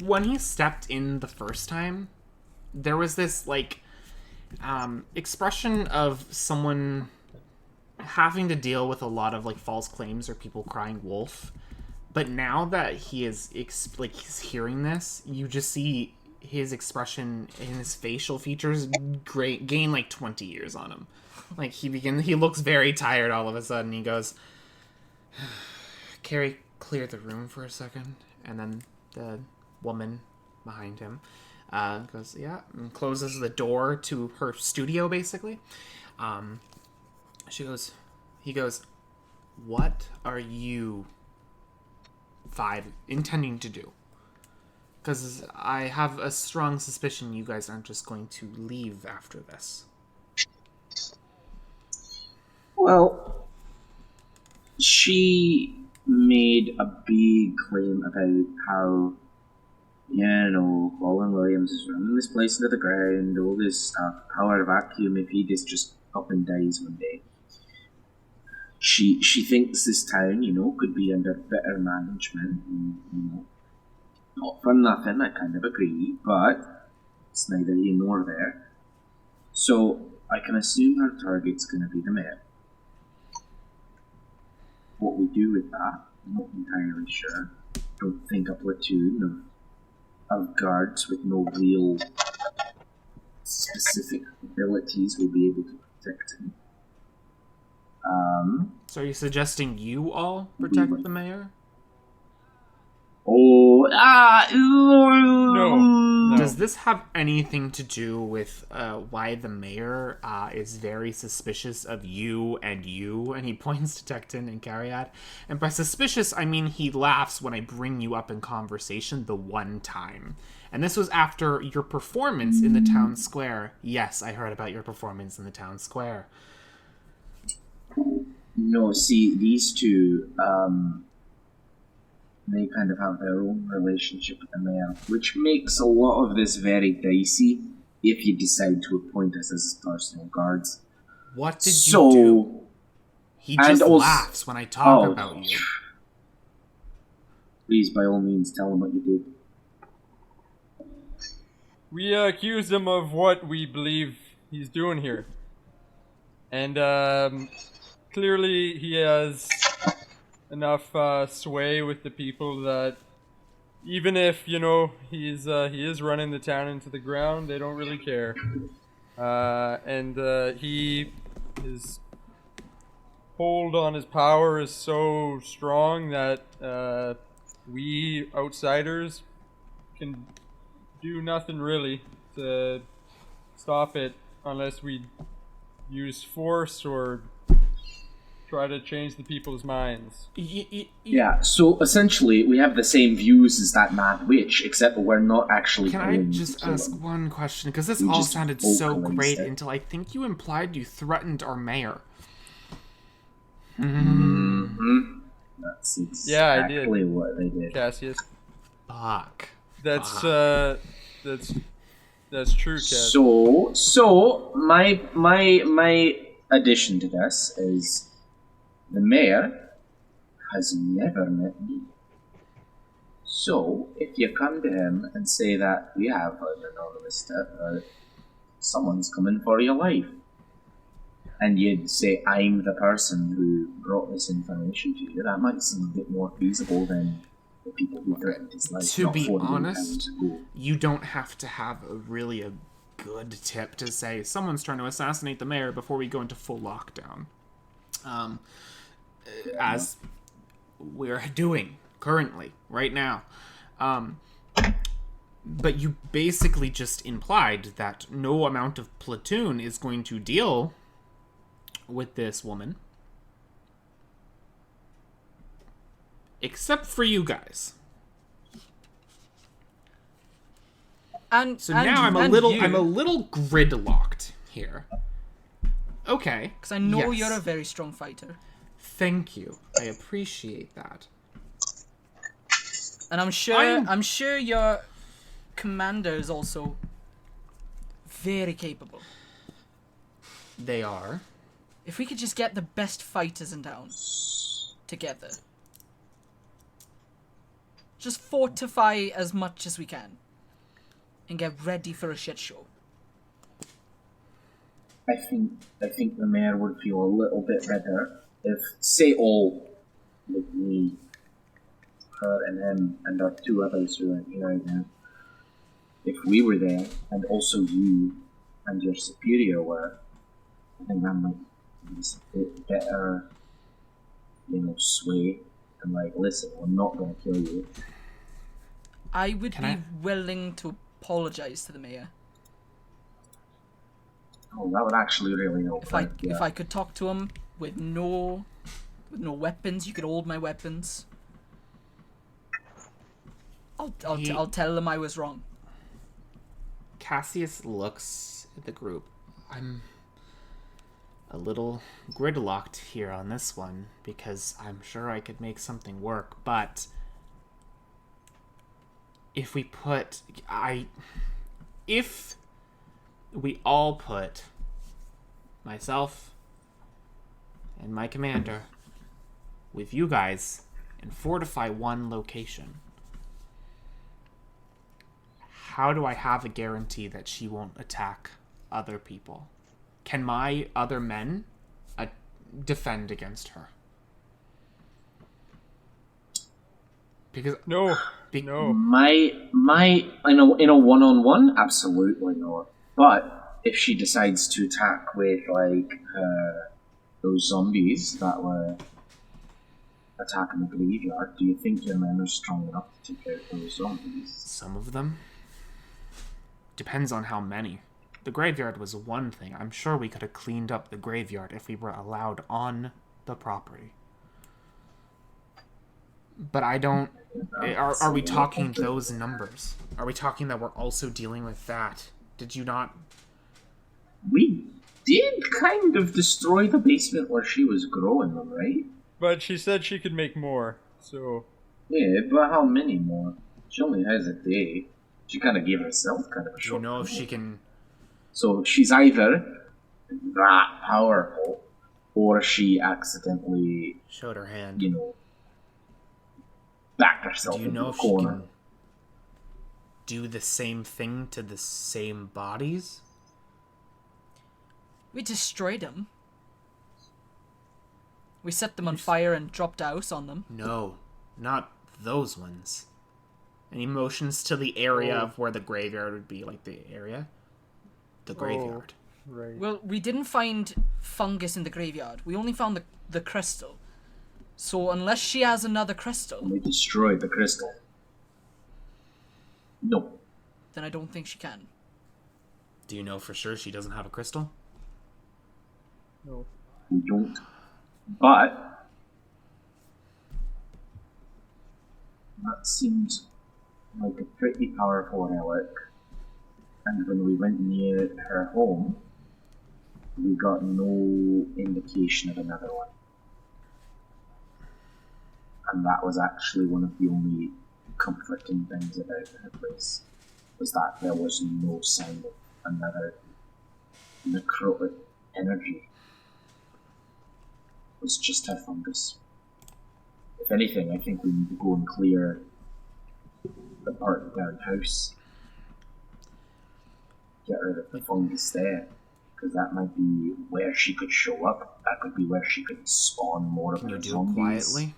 When he stepped in the first time, there was this, expression of someone having to deal with a lot of false claims or people crying wolf. But now that he is he's hearing this, you just see his expression in his facial features gain like 20 years on him. Like he looks very tired all of a sudden. He goes, Carrie, clear the room for a second. And then the woman behind him goes, yeah, and closes the door to her studio, basically. He goes, what are you five intending to do? Because I have a strong suspicion you guys aren't just going to leave after this. Well, she made a big claim about how, Colin Williams is running this place into the ground, all this stuff, power vacuum if he just up and dies one day. She thinks this town, could be under better management, and, not for nothing, I kind of agree, but it's neither here nor there. So, I can assume her target's going to be the mayor. What we do with that, I'm not entirely sure. Don't think a platoon of guards with no real specific abilities will be able to protect him. So are you suggesting you all protect the mayor? No. Does this have anything to do with why the mayor is very suspicious of you? And he points to Tecton and Cariad. And by suspicious, I mean he laughs when I bring you up in conversation the one time. And this was after your performance in the town square. Yes, I heard about your performance in the town square. No, see, these two, they kind of have their own relationship with the mayor, which makes a lot of this very dicey if you decide to appoint us as personal guards. What did you do? He just laughs when I talk about you. Please, by all means, tell him what you did. We accused him of what we believe he's doing here. And clearly he has enough sway with the people that even if, he is running the town into the ground, they don't really care. His hold on his power is so strong that we outsiders can do nothing really to stop it unless we use force or try to change the people's minds. Yeah, so essentially we have the same views as that mad witch, except that we're not actually. Can I just ask one question? Because this all sounded so great until I think you implied you threatened our mayor. Mm-hmm. That's exactly what they did. Cassius. Fuck. That's true, Cass. So my addition to this is the mayor has never met me. So if you come to him and say that we have an anonymous tip, someone's coming for your life, and you'd say I'm the person who brought this information to you, that might seem a bit more feasible than the people who threatened his life. To be honest, you don't have to have a good tip to say someone's trying to assassinate the mayor before we go into full lockdown. As we're doing currently, right now. But you basically just implied that no amount of platoon is going to deal with this woman. Except for you guys. Now I'm a little gridlocked here. Okay. Because I know you're a very strong fighter. Thank you. I appreciate that. And I'm sure your commander is also very capable. They are. If we could just get the best fighters in town together. Just fortify as much as we can. And get ready for a shit show. I think the mayor would feel a little bit better if, say all, like me, her and him, and our two others who are here right now, if we were there, and also you and your superior were, I think that might be a bit better, sway. And like, listen, we're not going to kill you. I would be willing to apologize to the mayor. Oh, that would actually really help. If I could talk to him with no weapons, you could hold my weapons. I'll tell them I was wrong. Cassius looks at the group. I'm a little gridlocked here on this one because I'm sure I could make something work, but if we all put myself and my commander with you guys and fortify one location, how do I have a guarantee that she won't attack other people? Can my other men defend against her? Because No. My in a one-on-one, absolutely not. But if she decides to attack with like those zombies that were attacking the graveyard, do you think your men are strong enough to take out those zombies? some of them. Depends on how many. The graveyard was one thing. I'm sure we could have cleaned up the graveyard if we were allowed on the property. But I don't... Are we talking those numbers? Are we talking that we're also dealing with that? Did you not... We did kind of destroy the basement where she was growing them, right? But she said she could make more, so... Yeah, but how many more? She only has a day. She kind of gave herself kind of a Do you short know if she can... So she's either that powerful, or she accidentally, Showed her hand. backed herself Do you into know the if she corner. can do the same thing to the same bodies? We destroyed them. We set them on fire and dropped ice on them. No, not those ones. Any motions to the area of where the graveyard would be, like the area? The graveyard. Right. Well, we didn't find fungus in the graveyard. We only found the crystal. So unless she has another crystal, We destroyed the crystal. No. then I don't think she can. Do you know for sure she doesn't have a crystal? No. We don't. But that seems like a pretty powerful relic. And when we went near her home, we got no indication of another one. And that was actually one of the only comforting things about her place, was that there was no sign of another necrotic energy. It was just her fungus. If anything, I think we need to go and clear the part down house. Get rid of the fungus there, because that might be where she could show up. That could be where she could spawn more Can of you her do zombies. it quietly?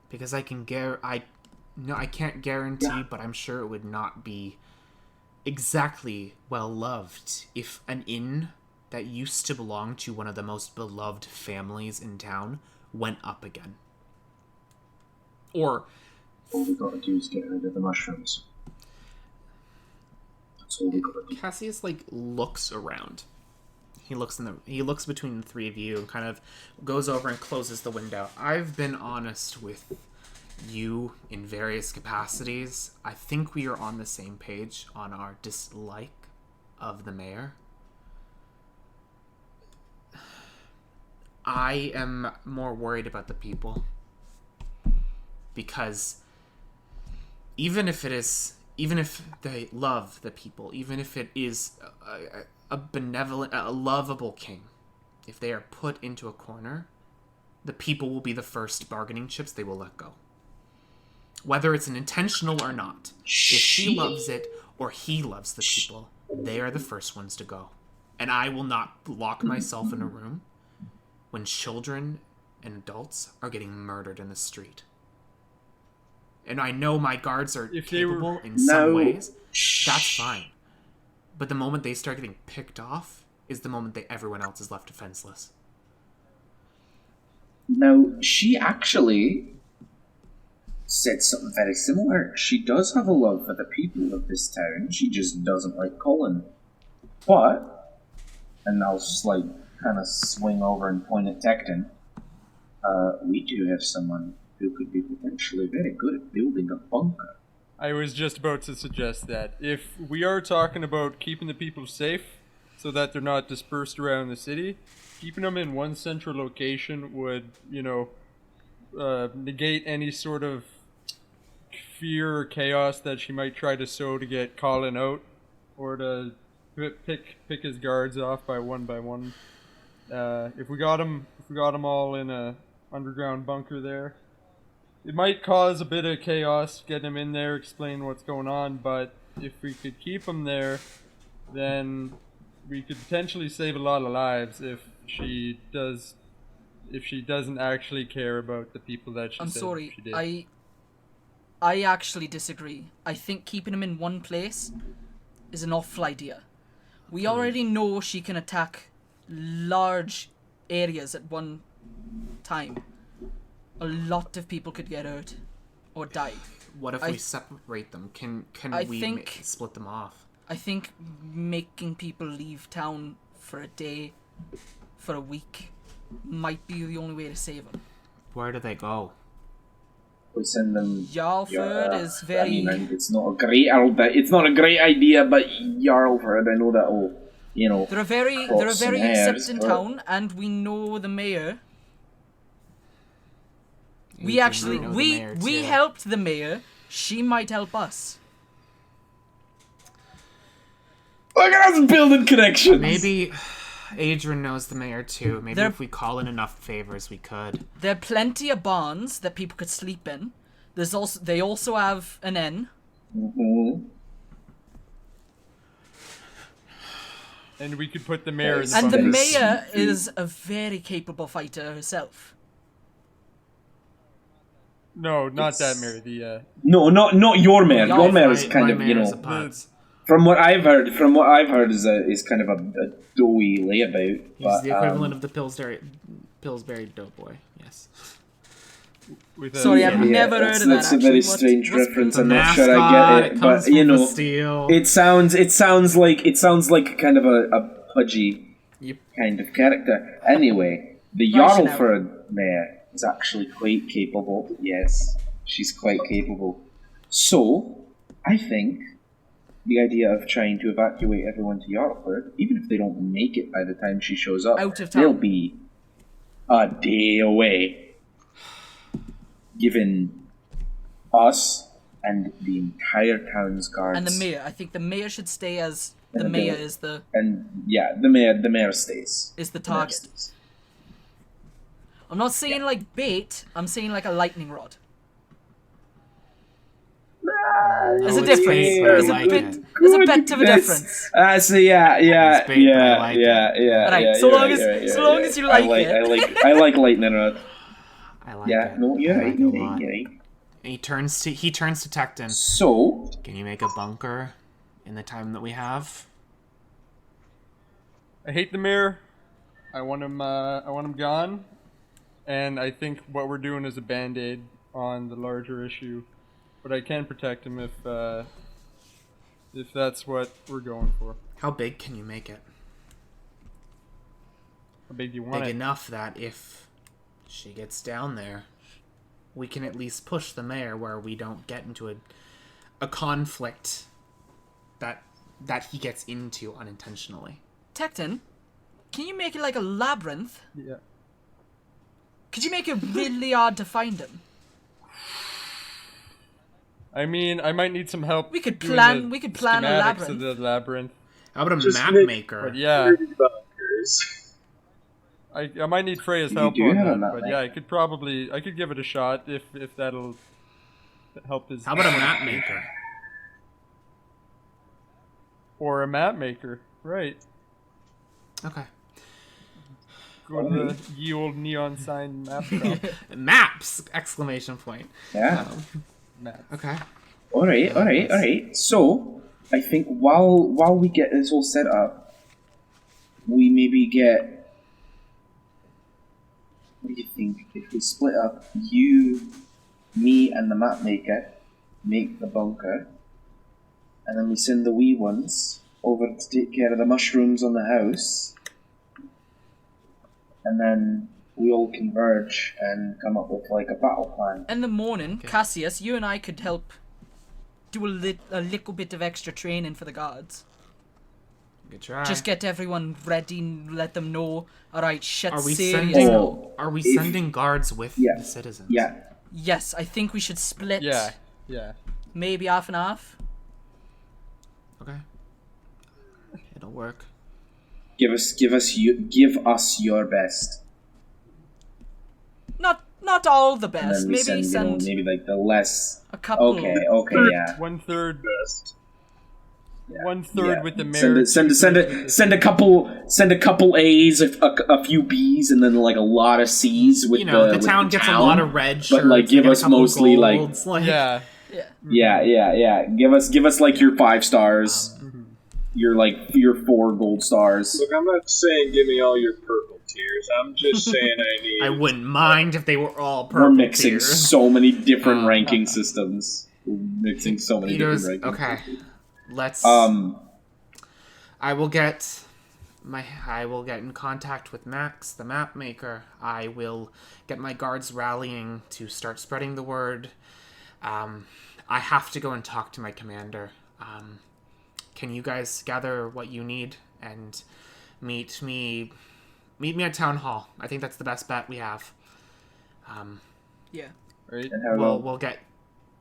Because I can't guarantee, but I'm sure it would not be exactly well loved if an inn that used to belong to one of the most beloved families in town went up again. Or All we gotta do is get rid of the mushrooms. That's all we gotta do. Cassius looks around. He looks between the three of you and kind of goes over and closes the window. I've been honest with you in various capacities. I think we are on the same page on our dislike of the mayor. I am more worried about the people. Because even if they love the people, even if it is a benevolent, a lovable king, if they are put into a corner, the people will be the first bargaining chips they will let go. Whether it's an intentional or not. If she loves it or he loves the people, they are the first ones to go. And I will not lock myself in a room when children and adults are getting murdered in the street. and I know my guards are If they were- capable in some No. ways, that's fine. But the moment they start getting picked off is the moment that everyone else is left defenseless. Now, she actually said something very similar. She does have a love for the people of this town. She just doesn't like Colin. But, and I'll just like kind of swing over and point at Tecton. We do have someone who could be potentially very good at building a bunker. I was just about to suggest that. If we are talking about keeping the people safe so that they're not dispersed around the city, keeping them in one central location would, negate any sort of fear or chaos that she might try to sow to get Colin out, or to pick his guards off by one. If we got them all in a underground bunker there, it might cause a bit of chaos getting them in there, explain what's going on. But if we could keep them there, then we could potentially save a lot of lives if she doesn't actually care about the people that she I'm said sorry, she did. I actually disagree. I think keeping him in one place is an awful idea. We already know she can attack large areas at one time. A lot of people could get hurt or die. What if we separate them? Can we split them off? I think making people leave town for a day, for a week, might be the only way to save them. Where do they go? We send them. Yarlford is very. I mean, it's not a great idea, but Yarlford, I know that'll, They're a very accepting town, and we know the mayor. We helped the mayor. She might help us. Look at us building connections. Maybe Adrian knows the mayor too. Maybe if we call in enough favors, we could. There are plenty of barns that people could sleep in. They also have an inn. Mm-hmm. And we could put the mayor in the And the bunker. mayor is a very capable fighter herself. No, not that mayor. No, not your mayor. Yeah, Your mayor is My kind of, mayor is a putz. From what I've heard, is kind of a doughy layabout. He's the equivalent of the Pillsbury Doughboy. Yes. Sorry, I've never heard of that. That's a very actually. strange What's reference. The I'm not mascot, sure I get it, comes but from the steel. it sounds like kind of a pudgy kind of character. Anyway, the Yarlford mayor is actually quite capable. Yes, she's quite capable. So, I think the idea of trying to evacuate everyone to Yarlford, even if they don't make it by the time she shows up, Out of town. they'll be a day away. Given us and the entire town's guards. And the mayor. I think the mayor should stay as the And mayor the- is the the mayor stays. is the The mayor target. stays. I'm not saying like bait. I'm saying like a lightning rod. There's a it's difference. bait, but I There's a like bit. it. There's a bit of a difference. So yeah, It's bait, but I like it. Right, yeah, so you're long right, as- you're right, so you're long right. as you like it. I like lightning rod. I like Yeah, it. no, you're I right, like it you're a right, lot. you're right. And he turns to Tecton. So, Can you make a bunker in the time that we have? I hate the mayor. I want him gone. And I think what we're doing is a band-aid on the larger issue. But I can protect him if that's what we're going for. How big can you make it? How big do you want Big it? enough that if she gets down there, we can at least push the mayor where we don't get into a conflict that he gets into unintentionally. Tecton, can you make it like a labyrinth? Yeah. Could you make it really hard to find him? I mean, I might need some help. We could doing plan- the we could plan a schematics labyrinth. of the labyrinth. How about a Just map make- maker? But yeah, Bunkers. I might need Freya's You help do on have a that. map But maker. yeah, I could give it a shot if that'll help his. How about a map maker? Or a map maker, right? Okay. Go to the ye old neon sign map shop. Maps! Exclamation point. yeah. Matt. Okay. All right. So, I think while we get this all set up, we maybe get. What do you think? If we split up, you, me, and the map maker make the bunker, and then we send the wee ones over to take care of the mushrooms on the house, and then we all converge and come up with like a battle plan. In the morning, Cassius, you and I could help do a little bit of extra training for the guards. Good try. Just get everyone ready and let them know, alright, shit's Are we serious sending? now. Are we sending guards with the citizens? Yeah. Yes, I think we should split. Yeah. Maybe half and half. Okay. It'll work. Give us your best. Not all the And best. then we Maybe send maybe like the less. a couple. Okay, yeah. 1/3. Best. 1/3 with the mayor. Send a couple A's, a few B's, and then like a lot of C's with The town gets a lot of red shirts. but like give they get us a couple mostly golds, Yeah. yeah. Give us like your 5 stars, your 4 gold stars. Look, I'm not saying give me all your purple tiers. I'm just saying I need. I wouldn't mind if they were all purple. We're mixing tiers. so many different ranking systems. We're mixing so many different ranking Okay. systems. Let's. I will get in contact with Max, the map maker. I will get my guards rallying to start spreading the word. I have to go and talk to my commander. Can you guys gather what you need and meet me at town hall? I think that's the best bet we have. Yeah. Right. And how We'll get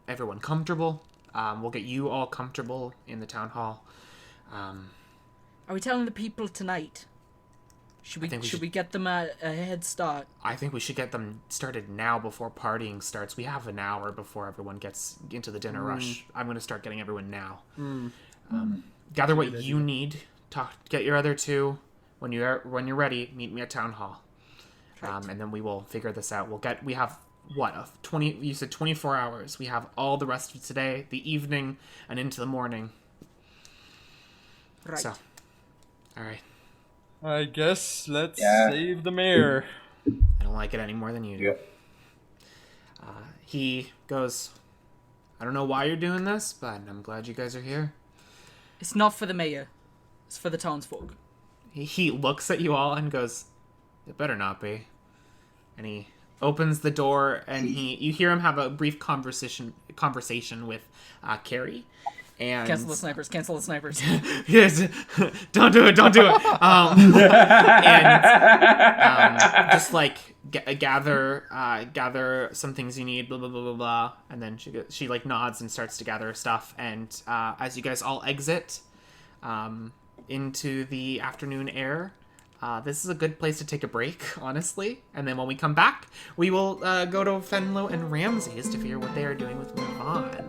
everyone comfortable. We'll get you all comfortable in the town hall. Are we telling the people tonight? Should think we should should- we get them a head start? I think we should get them started now before partying starts. We have an hour before everyone gets into the dinner rush. I'm going to start getting everyone now. Gather what you need. Get your other 2. When you're ready, meet me at town hall. And then we will figure this out. We have what, 20? You said 24 hours. We have all the rest of today, the evening, and into the morning. Right. So, all right. I guess let's Yeah. save the mayor. I don't like it any more than you do. Yeah. He goes, I don't know why you're doing this, but I'm glad you guys are here. It's not for the mayor. It's for the townsfolk. He looks at you all and goes, it better not be. And he opens the door, and you hear him have a brief conversation with Carrie. And Cancel the snipers. Yes, don't do it. Just like gather some things you need, blah blah blah blah blah, and then she like nods and starts to gather her stuff. And as you guys all exit into the afternoon air, this is a good place to take a break, honestly. And then when we come back, we will go to Fenlo and Ramses to figure what they are doing with Nirvan.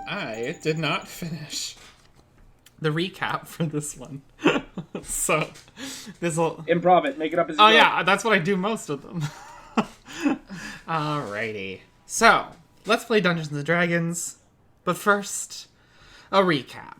I did not finish the recap for this one. So, this'll... Improv it. Make it up as you Oh go. yeah, that's what I do most of them. Alrighty. So, let's play Dungeons & Dragons. But first, a recap.